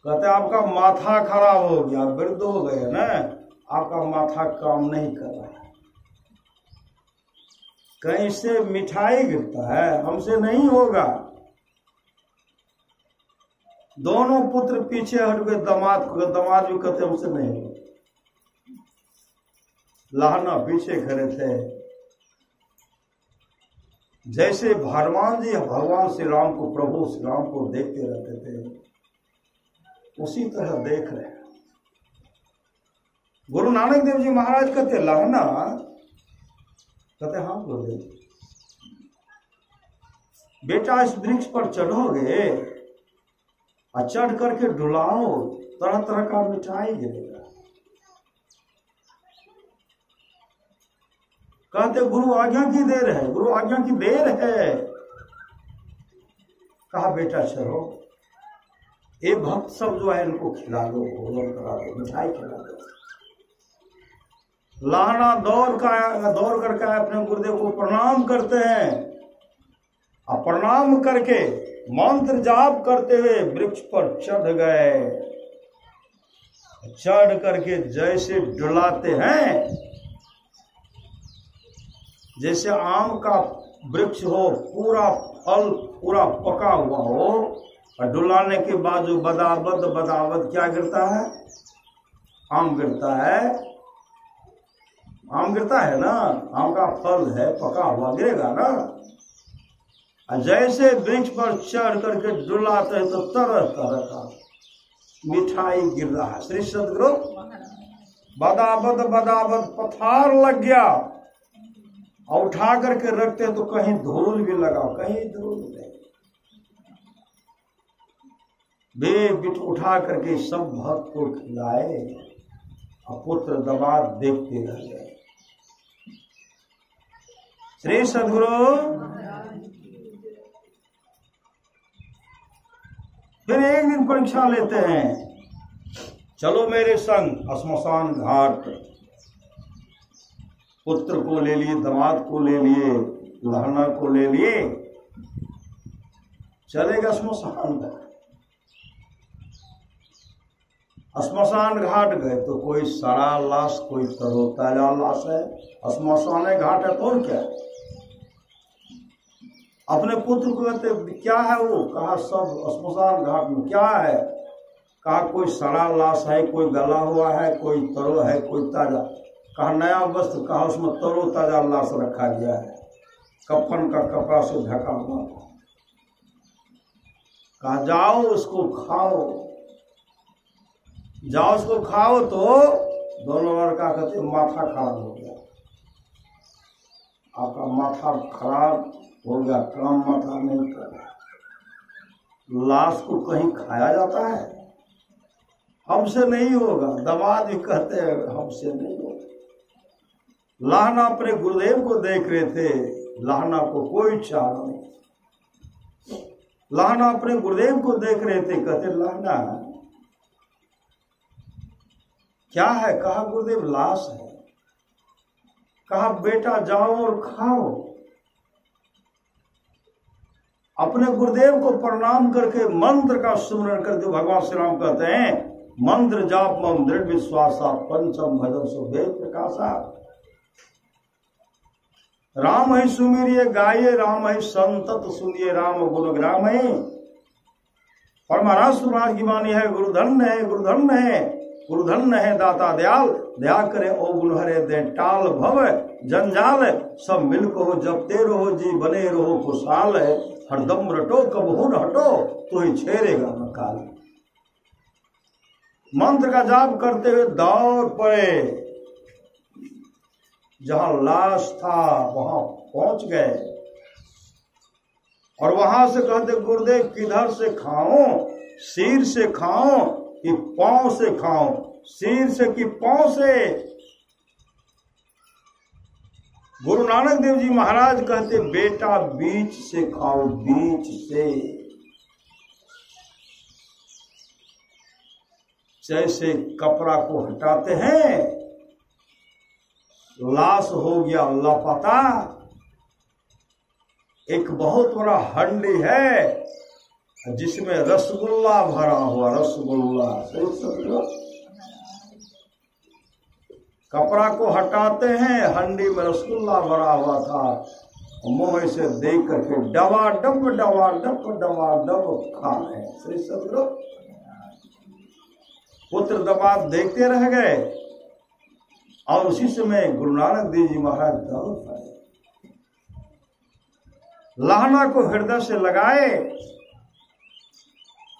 कहते आपका माथा खराब हो गया, वृद्ध हो गए ना, आपका माथा काम नहीं कर रहा है, कहीं से मिठाई गिरता है, हमसे नहीं होगा। दोनों पुत्र पीछे हट गए, दामाद भी कहते हमसे नहीं होगा। लहना पीछे खड़े थे। जैसे भगवान श्री राम को, प्रभु श्री राम को देखते रहते थे, उसी तरह देख रहे हैं। गुरु नानक देव जी महाराज कहते लहना, कहते हाँ बोले बेटा इस वृक्ष पर चढ़ोगे और चढ़ करके डुलाओ, तरह तरह का मिठाई गिरेगा। कहते गुरु आज्ञा की देर है, गुरु आज्ञा की देर है। कहा बेटा चलो, ये भक्त सब जो है इनको खिला दो, भोजन करा दो, मिठाई खिला दो। लाना दौड़ करके अपने गुरुदेव को प्रणाम करते हैं, और प्रणाम करके मंत्र जाप करते हुए वृक्ष पर चढ़ गए। चढ़ करके जैसे डुलाते हैं, जैसे आम का वृक्ष हो, पूरा फल पूरा पका हुआ हो, और डुलाने के बाद जो बदावद क्या गिरता है? आम गिरता है। आम गिरता है ना, आम का फल है, पका हुआ गिरेगा ना। और जैसे वृक्ष पर चढ़ करके डुलाते हैं तो तरह तरह का मिठाई गिर रहा है। श्री सदगुरु बदावद पथार लग गया, और उठा करके रखते हैं तो कहीं धूल भी लगाओ, कहीं धूल नहीं। बिट उठा करके सब भक्त को खिलाए, और पुत्र दबा देखते रह गए। श्री सदगुरु फिर एक दिन परीक्षा लेते हैं, चलो मेरे संग श्मशान घाट। पुत्र को ले लिए, दामाद को ले लिए, लहना को ले लिए, चलेगा श्मशान घाट। श्मशान घाट गए तो कोई सड़ा लाश, कोई तरोताजा लाश है। श्मशान घाट है तो क्या? अपने पुत्र को कहते क्या है वो? कहा सब श्मशान घाट में क्या है? कहा कोई सड़ा लाश है, कोई गला हुआ है, कोई तरो है, कोई ताजा। कहा नया वस्त्र, कहा उसमें तरो ताजा लाश रखा गया है, कफन का कपड़ा से ढका हुआ। कहा जाओ उसको खाओ, जाओ उसको खाओ। तो दोनों लड़का कहते माथा खराब हो गया, आपका माथा खराब हो गया, काम माथा नहीं कर रहा। लाश को कहीं खाया जाता है? हमसे नहीं होगा। दामाद भी कहते हैं हमसे नहीं होगा। लाहना अपने गुरुदेव को देख रहे थे, लाहना को कोई चाह नहीं। लाहना अपने गुरुदेव को देख रहे थे, कहते लाहना क्या है? कहा गुरुदेव लाश है। कहा बेटा जाओ और खाओ। अपने गुरुदेव को प्रणाम करके मंत्र का सुमरण करके भगवान श्री राम कहते हैं मंत्र जाप मम दृढ़ विश्वासा पंचम भजन सो वेद प्रकाशा। राम ही सुमिरिय गाये राम ही संतत सुनिए राम गुण ग्राम ही। परमाराष्ट्र महाराज की वाणी है गुरुधन्य है गुरुधन्य है गुरुधन्य है दाता दयाल। दया करे ओ गुणहरे दे टाल भव जंजाल। सब मिलको हो जपते रहो जी बने रहो खुशहाल। हरदम रटो कबहू न हटो तो ही छेड़ेगा न काल। मंत्र का जाप करते हुए दौड़ पड़े, जहां लाश था वहां पहुंच गए और वहां से कहते गुरुदेव किधर से खाऊं? सिर से खाऊं कि पांव से खाऊं? सिर से कि पांव से? गुरु नानक देव जी महाराज कहते बेटा बीच से खाओ, बीच से। जैसे कपड़ा को हटाते हैं, लाश हो गया लापता। एक बहुत बड़ा हंडी है जिसमें रसगुल्ला भरा हुआ, रसगुल्ला। कपड़ा को हटाते हैं, हंडी में रसगुल्ला भरा हुआ था। मुंह से देख करके डबा डब खा रहे। श्री सदगुरु पुत्र दमाद देखते रह गए और उसी समय गुरु नानक देव जी महाराज दौड़ पड़े। लाहना को हृदय से लगाए,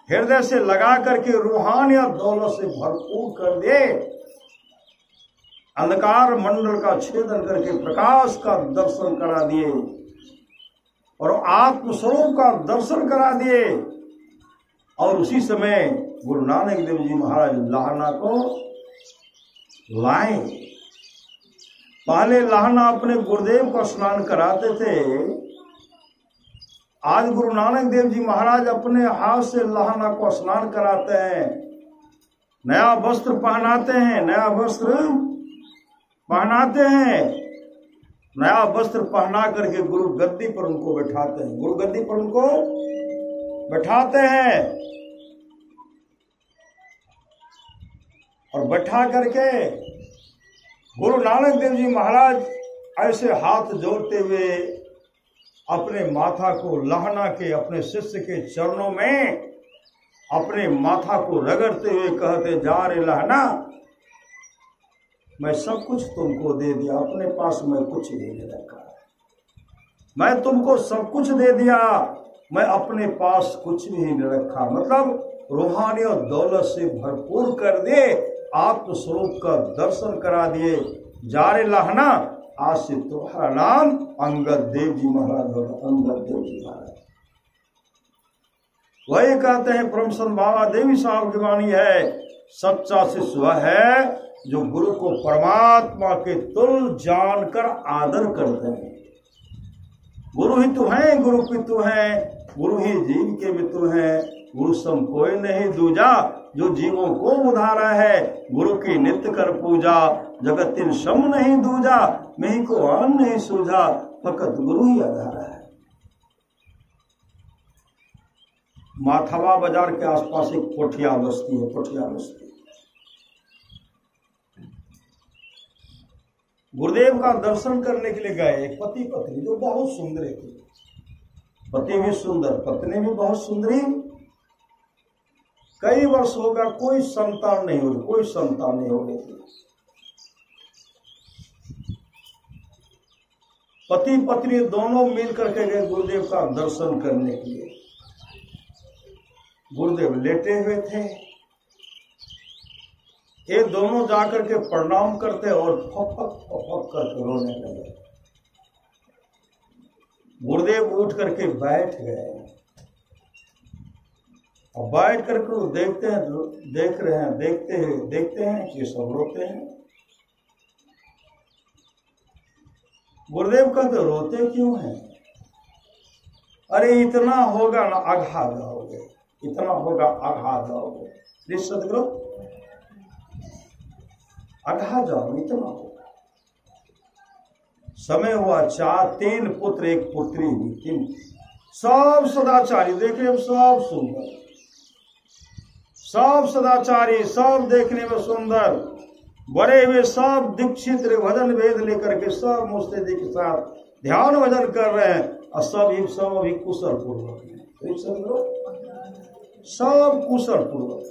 हृदय से लगा करके रूहानियत दौलत से भरपूर कर दे। अंधकार मंडल का छेदन करके प्रकाश का दर्शन करा दिए और आत्मस्वरूप का दर्शन करा दिए। और उसी समय गुरु नानक देव जी महाराज लाहना को लाए। पहले लाहना अपने गुरुदेव को स्नान कराते थे, आज गुरु नानक देव जी महाराज अपने हाथ से लाहना को स्नान कराते हैं, नया वस्त्र पहनाते हैं, नया वस्त्र पहनाते हैं। नया वस्त्र पहना करके गुरु गद्दी पर उनको बैठाते हैं, गुरु गद्दी पर उनको बैठाते हैं और बैठा करके गुरु नानक देव जी महाराज ऐसे हाथ जोड़ते हुए अपने माथा को लाहना के, अपने शिष्य के चरणों में अपने माथा को रगड़ते हुए कहते जा रे लाहना, मैं सब कुछ तुमको दे दिया, अपने पास मैं कुछ नहीं रखा। मैं तुमको सब कुछ दे दिया, मैं अपने पास कुछ भी नहीं रखा। मतलब रूहानी और दौलत से भरपूर कर दे, आत्मस्वरूप का दर्शन करा दिए। जा रे लाहना, आज से तुम्हारा नाम अंगद देव जी महाराज होगा, अंगद देव जी महाराज। वही कहते हैं परमसंत बाबा देवी साहब की वाणी है, सच्चा शिष्य वह है जो गुरु को परमात्मा के तुल जानकर आदर करते हैं। गुरु ही तू है, गुरु की तू है, गुरु ही जीव के भी तू है। गुरु सम कोई नहीं दूजा, जो जीवों को उधारा है। गुरु की नित्य कर पूजा, जगत तिन सम नहीं दूजा। मैं को आन नहीं सूझा, फकत गुरु ही आधारा है। माथावा बाजार के आसपास एक पोठिया बस्ती है, पोठिया बस्ती। गुरुदेव का दर्शन करने के लिए गए एक पति पत्नी जो बहुत सुंदर थे। पति भी सुंदर, पत्नी भी बहुत सुंदरी। कई वर्ष हो गया, कोई संतान नहीं हो रही, कोई संतान नहीं हो रही थी। पति पत्नी दोनों मिल करके गए गुरुदेव का दर्शन करने के लिए। गुरुदेव लेटे हुए थे, ये दोनों जाकर के प्रणाम करते और फपक करके रोने लगे। गुरुदेव उठ करके बैठ गए और बैठ करके देखते हैं, देख रहे हैं, देखते हैं कि सब रोते हैं। गुरुदेव कहते रोते क्यों हैं? अरे इतना होगा ना आघा जाओगे, इतना होगा आघा जाओगे। श्री सदगुरु आघा जाओ, इतना होगा। समय हुआ 3 पुत्र 1 पुत्री, 3 सब सदाचारी, देखने में सब सुंदर, सब सदाचारी, सब देखने में सुंदर, बड़े हुए सब दीक्षित भजन वेद लेकर के सब मुस्तैदी के साथ ध्यान भजन कर रहे हैं, और सब अभी कुशल पूर्वक है। सब कुशल पूर्वक।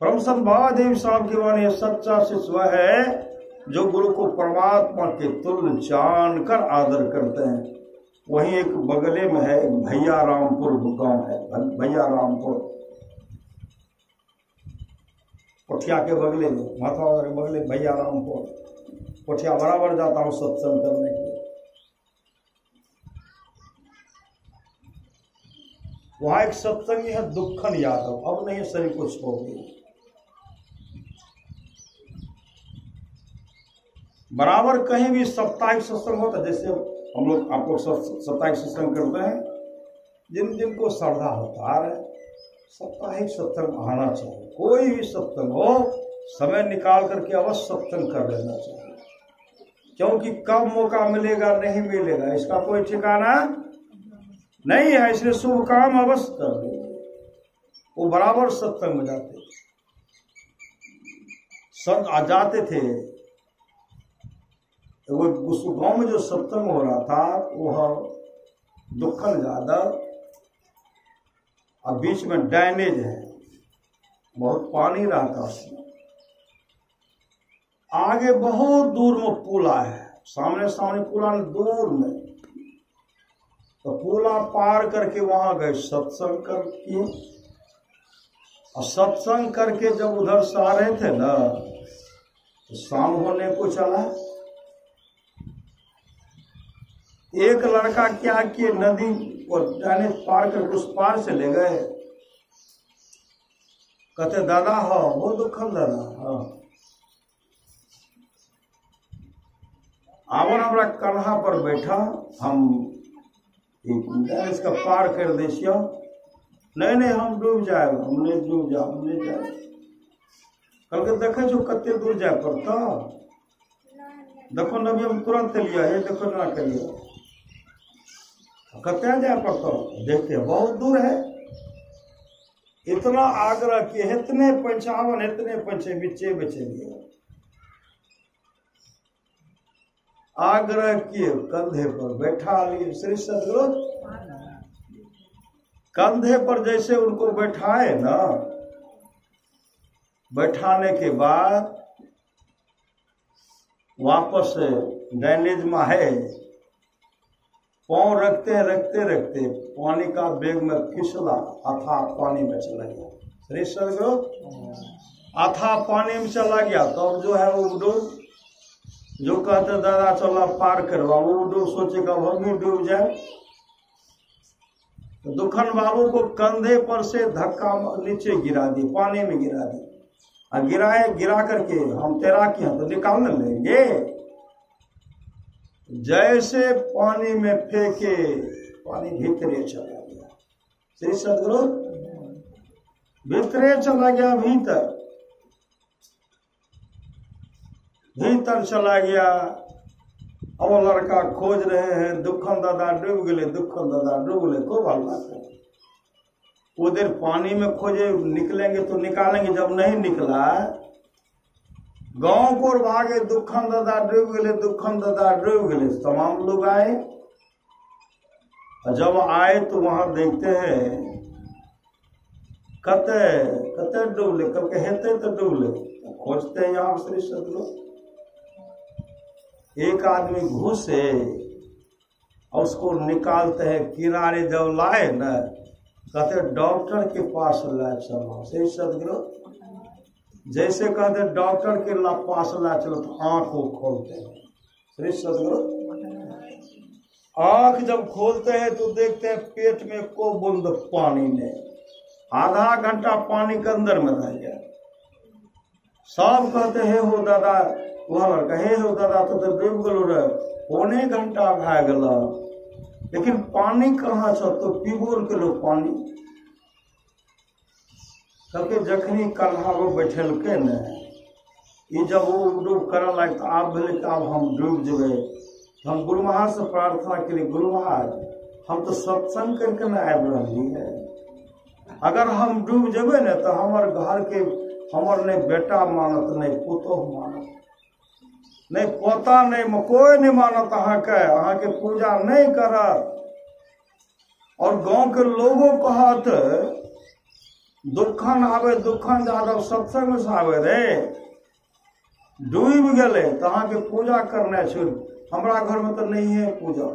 परमसंत बाबादेव साहब की वाणी सच्चा शिष्य वह है जो गुरु को परमात्मा के तुल्य जानकर आदर करते हैं। वहीं एक बगले में है, भैया रामपुर गांव है, भैया रामपुर, पोठिया के बगले में, माथावाला के बगले भैया रामपुर। पोठिया बराबर जाता हूँ सत्संग करने के लिए। वहां एक सत्संगी है दुखन यादव, अब नहीं शरीर को छोड़ दिया। बराबर कहीं भी साप्ताहिक सत्संग होता, जैसे हम लोग आप लोग साप्ताहिक सत्संग करते हैं, जिनको श्रद्धा होता है साप्ताहिक सत्संग आना चाहिए। कोई भी सत्संग हो, समय निकाल करके अवश्य सत्संग कर लेना चाहिए, क्योंकि कब मौका मिलेगा नहीं मिलेगा इसका कोई ठिकाना नहीं है। इसलिए शुभ काम अवश्य कर देंगे। वो बराबर सत्संग में जाते, संग आ जाते थे। वो उस गांव में जो सत्संग हो रहा था वो दुखन यादव, और बीच में ड्रेनेज है, बहुत पानी रहता उसमें। आगे बहुत दूर में पुला है, सामने पुला दूर में, तो पुला पार करके वहां गए सत्संग करके। और सत्संग करके जब उधर से आ रहे थे ना, तो शाम होने को चला। एक लड़का क्या किए, नदी और ड्रेनेज पार करके उस पार से ले गए। कहते दादा हो, वो दुखन दादा हाँ, आवन हमारा कन्हा पर बैठा, हम इसका पार कर दे। नहीं हम डूब जाए, हमने डूब जा, हमने जाए। कल के देखे जो कते दूर जाए पड़ता, देखो नबी हम तुरंत लिया, ये देखो ना करिए कते जाए पड़ता, देखते बहुत दूर है। इतना आग्रह किए, इतने 55 इतने पंचे बिचे बचे लिए, आग्रह किए, कंधे पर बैठा लिए। श्री सदगुरु कंधे पर जैसे उनको बैठाए ना, बैठाने के बाद वापस ड्रेनेज में है, पांव रखते पानी का बेग में फिसला, अथा पानी में चला गया। श्री सदगुरु अथा पानी में चला गया, तब जो है वो डूब, जो कहते दादा चला पार करवा, वो डूब सोचेगा हम भी डूब जाए। तो दुखन बाबू को कंधे पर से धक्का नीचे गिरा दी, पानी में गिरा दी। और गिरा करके हम तैराकी हैं तो निकाल लेंगे। जैसे पानी में फेंके, पानी भीतरे चला गया। श्री सदगुरु भीतरे चला गया, भीतर चला गया। अब वो लड़का खोज रहे हैं, दुखन दादा डूब गए, दुखन दादा डूब गए, खूब हल्ला करे। उधर पानी में खोजे, निकलेंगे तो निकालेंगे, जब नहीं निकला गांव को भागे, दुखन दादा डूब गए, दुखन दादा डूब गए। तमाम लोग आए, और जब आए तो वहां देखते हैं कते डूबले, कल के हेते तो डूबले। खोजते हैं यहाँ श्री सदगुरु, एक आदमी घुसे और उसको निकालते हैं किनारे। जब लाए न, कहते डॉक्टर के पास लाए चलो। श्री सदगुरु जैसे कहते डॉक्टर के पास लाए चलो, तो आंख को खोलते हैं। श्री सदगुरु आंख जब खोलते हैं तो देखते हैं पेट में को बूंद पानी नहीं, आधा घंटा पानी के अंदर में रह गया। सब कहते हे हो दादा, वह लड़का हे हो दादा तो डूब गलो रे, पौने घंटा भा गला, लेकिन पानी कहाँ छ, तो पीबो के लो पानी। कहके जखनी कल्हारो बैठेलके ने, ई जब वो डूब करऽ लायक तो आब भेलै कि आब हम डूब जेबै। हम गुरु महाराज से प्रार्थना केलिए, गुरु महाराज हम तो सत्संग करके न आबि रहली है, अगर हम डूब जेबै ने तो हमर घर के हमर नहीं बेटा मानत, नहीं पुतोह मानत, नहीं पोता नहीं कोई नहीं मानत, अहाँ के पूजा नहीं करत। और गांव के लोगों कहत दुखन आवे, दुखन जादव सत्संग से आवे रे, डूब गए तो अहाँ के पूजा करना छोड़, हमरा घर में तो नहीं है पूजा।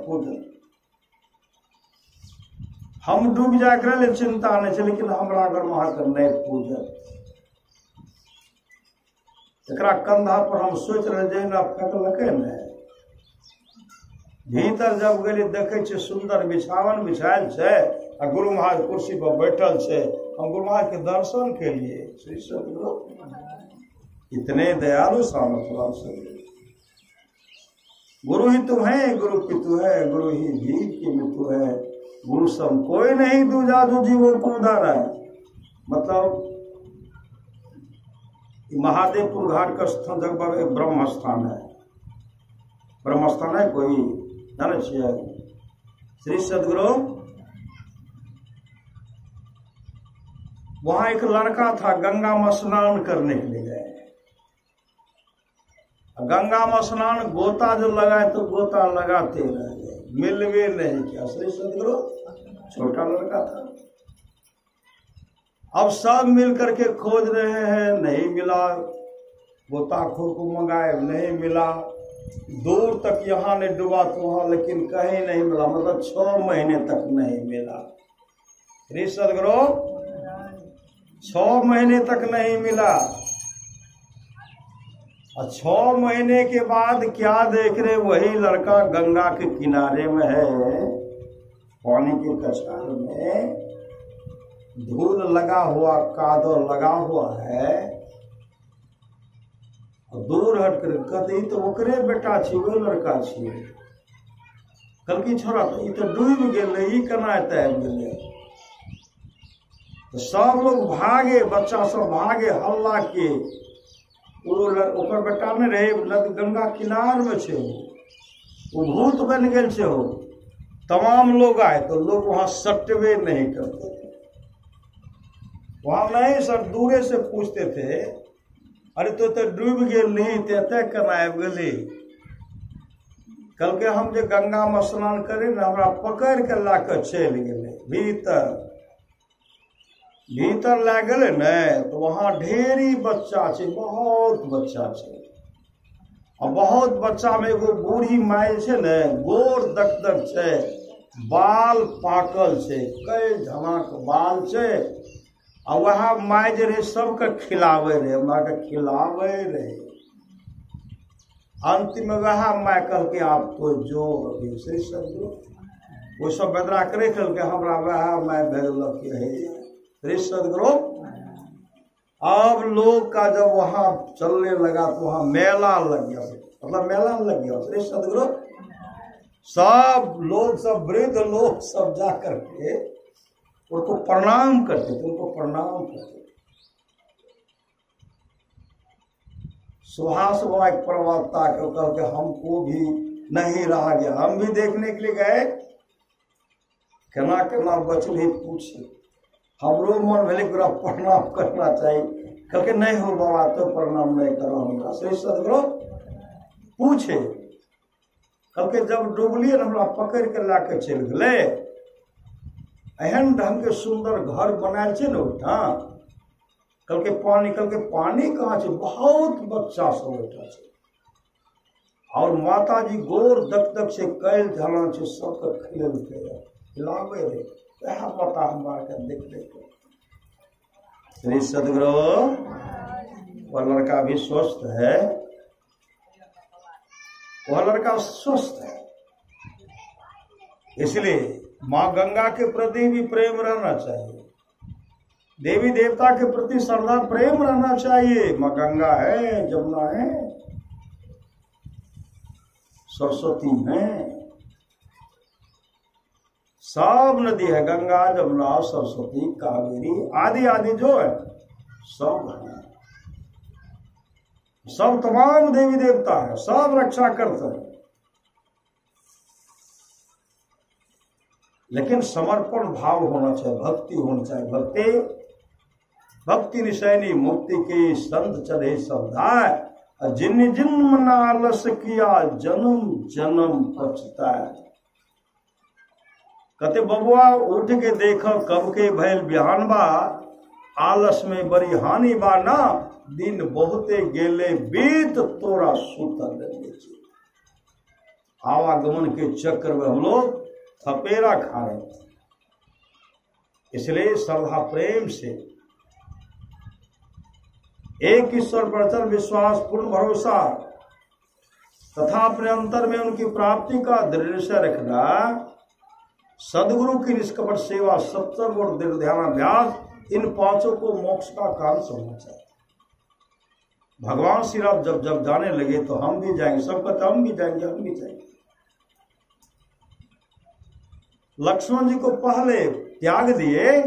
हम डूब जाए करे चिंता नहीं है, लेकिन हमरा घर में अहाँ नहीं पूजा। एकरा कंधा पर हम सोच रहे जहिना फेंकलकै ने, भीतर जब गेली देखे छे सुंदर बिछावन बिछायल छे आ गुरु महाराज कुर्सी पर बैठल छे। हम गुरु महाराज के दर्शन के लिए श्री सतगुरु इतने दयालु सामर्थ्यवान सतगुरु, गुरु ही तू है, गुरु की तू है, गुरु ही जीव की मृत्यु है, गुरु सम कोई नहीं दूजा जो जीवों को उधारा है। मतलब महादेवपुर घाट का स्थान जगह एक ब्रह्म स्थान है, ब्रह्म स्थान है कोई जाने छिए श्री सतगुरु। वहां एक लड़का था, गंगा में स्नान करने के लिए गए, गंगा में स्नान गोता जो लगाए तो गोता लगाते रह गए, मिलवे नहीं किया। श्री सतगुरु छोटा लड़का था, अब सब मिल करके खोज रहे हैं, नहीं मिला, गोताखोर को मंगाए नहीं मिला, दूर तक यहाँ नहीं डूबा तो वहां, लेकिन कहीं नहीं मिला, मतलब 6 महीने तक नहीं मिला। श्री सतगुरु 6 महीने तक नहीं मिला। और 6 महीने के बाद क्या देख रहे, वही लड़का गंगा के किनारे में है, पानी के कछार में धूल लगा हुआ, कादर लगा हुआ है, और दूर हट कर कहते तो ओकरे बेटा छी, वो लड़का छी। कल की छोड़ा तो ई तो डूब गए, ई केना तैर गए। तो सब लोग भागे, बच्चा सब भागे, हल्ला के, ओकर बेटा में रहे गंगा किनार में छे, वो भूत बन गए छे। हो तमाम लोग आए तो लोग वहां सटवे नहीं करते, वहां नहीं सर दूरे से पूछते थे, अरे तो डूब गए नहीं ते केना आबि गेली। कल के हम जो गंगा में स्नान करे ना, हमरा पकड़ के ला के चलि गेले भीतर ला गए न, तो वहां ढेरी बच्चा छे, बहुत बच्चा छे, और बहुत बच्चा में एगो बूढ़ी माय छे न, गोर दकदक छे, बाल पाकल छे, कई धमाक बाल छे, और वह माय जे रहे सबके खिलावे रहे, हमरा के खिलावे रहे। अंतिम में वह माय कह के आप तो जो अभी श्री सतगुरु वो सब बेदरा करे के हमरा वह माय भेजलक है श्री सतगुरु। अब लोग का जब वहां चलने लगा तो वहां मेला लग गया, मतलब मेला लग गया श्री सतगुरु। सब लोग, सब वृद्ध लोग सब जा करके उनको प्रणाम करते थे, उनको प्रणाम करते। सुहास बाबा एक प्रवक्ता के हमको भी नहीं रहा गया, हम भी देखने के लिए गए, केना केना बचल ही पूछे, हमरो मन भेले पूरा प्रणाम करना चाहिए, कहके नहीं हो बाबा तो प्रणाम नहीं करो हमरा। श्री सतगुरु पूछे, कहके जब डूबलिए न हमरा पकड़ के ला के चल गए, एहन ढंग के सुंदर घर बनायल छे न ओहिठाम, कहके पानी कहाँ छे, बहुत बच्चा सब बैठा छे, और माता जी गोर दक दक से कैल झला छे, सबके खिलावे रहे, वह पता हमारा के देख देख। श्री सतगुरु वह लड़का भी स्वस्थ है, वह लड़का स्वस्थ है, इसलिए माँ गंगा के प्रति भी प्रेम रहना चाहिए, देवी देवता के प्रति श्रद्धा प्रेम रहना चाहिए। माँ गंगा है, जमुना है, सरस्वती है, सब नदी है, गंगा जमुना सरस्वती कावेरी आदि आदि जो है सब है, सब तमाम देवी देवता है, सब रक्षा करते हैं। लेकिन समर्पण भाव होना चाहिए, भक्ति होनी चाहिए। भक्ति निशैनी मुक्ति के संत चले सबधाय, जिन जिन नालस किया जन्म जन्म पछताए। कहते बबुआ उठ के देखो कब के भैल बिहान बा, आलस में बड़ी हानि बा ना, दिन बहुते गेले बीत तोरा सुतल बेची। आवागमन के चक्र में हम लोग थपेरा खा रहे थे। इसलिए श्रद्धा प्रेम से एक ईश्वर पर अचल विश्वास पूर्ण भरोसा तथा अपने अंतर में उनकी प्राप्ति का दृढ़ निश्चय रखना, सदगुरु की निष्कपट सेवा, सत्संग और दृढ़ ध्यानाभ्यास, इन पांचों को मोक्ष का कारण समझना चाहिए। भगवान श्री राम जब जब जाने लगे तो हम भी जाएंगे, सब कहते हम भी जाएंगे, हम भी जाएंगे। लक्ष्मण जी को पहले त्याग दिए,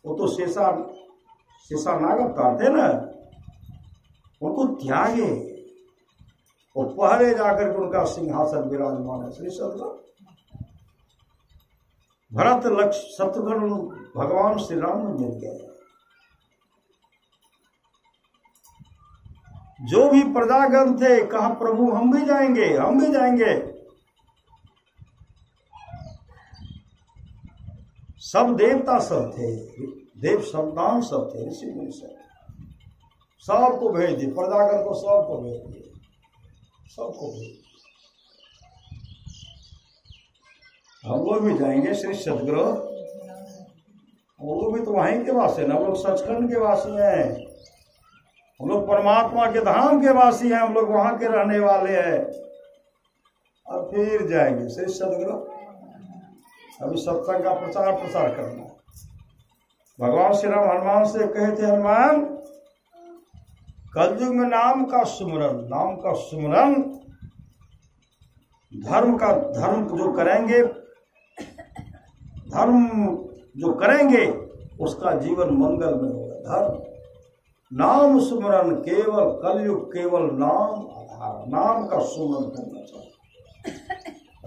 वो तो शेषा नाग अवतार थे ना, उनको त्यागे, वो पहले जाकर के उनका सिंहासन विराजमान है। श्री सदगुरु भरत लक्ष्य शत्रुघ्न भगवान श्री राम में मिल गए। जो भी प्रजागण थे कहा प्रभु हम भी जाएंगे, हम भी जाएंगे। सब देवता सब थे, देव संतान सब थे, ऋषि मुनि सबको भेज दिए, प्रजागण को सबको भेज दिए, सबको भेज दिए। हम लोग भी जाएंगे श्री सदगुरु, हम लोग भी तो वहीं के वासी हैं, हम लोग सचखंड के वासी हैं, हम लोग परमात्मा के धाम के वासी हैं, हम लोग वहां के रहने वाले हैं। और फिर जाएंगे श्री सदगुरु। अभी सत्संग का प्रचार करना। भगवान श्री राम हनुमान से कहे थे, हनुमान कलयुग में नाम का सुमरन धर्म जो करेंगे उसका जीवन मंगल में होगा। धर्म नाम सुमरन केवल कलयुग, केवल नाम आधार, नाम का सुमरन करना चाहिए।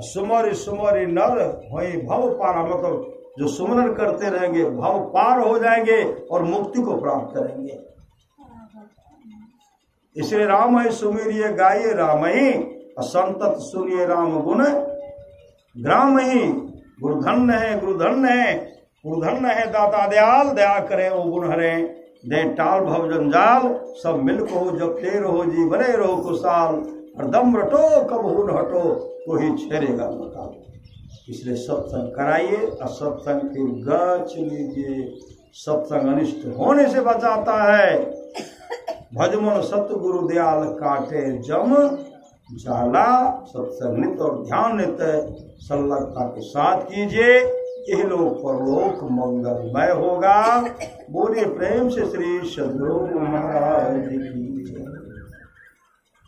सुमरि सुमरि नर होई भव पारा, मतलब जो सुमरन करते रहेंगे भव पार हो जाएंगे और मुक्ति को प्राप्त करेंगे। इसलिए राम है सुमिरिय गाये राम ही, संतत सुनिए राम गुण ग्राम ही। गुरुधन्य है दाता दयाल, दया करे वो गुण हरे, दे टाल भव जंजाल, सब मिल को जपते रहो जी बने रहो खुशहाल, हरदम रटो कब हुन हटो तो ही छेड़ेगा मकाल। इसलिए सत्संग कराइए और सत्संग की गच लीजिए। सत्संग अनिष्ट होने से बचाता है। भजमन सतगुरु दयाल काटे जम जाला। सत्संग नित और ध्यान नित संलग्नता के साथ कीजिए, इहलोक परलोक मंगलमय होगा। बोलिए प्रेम से श्री सद्गुरु महाराज की।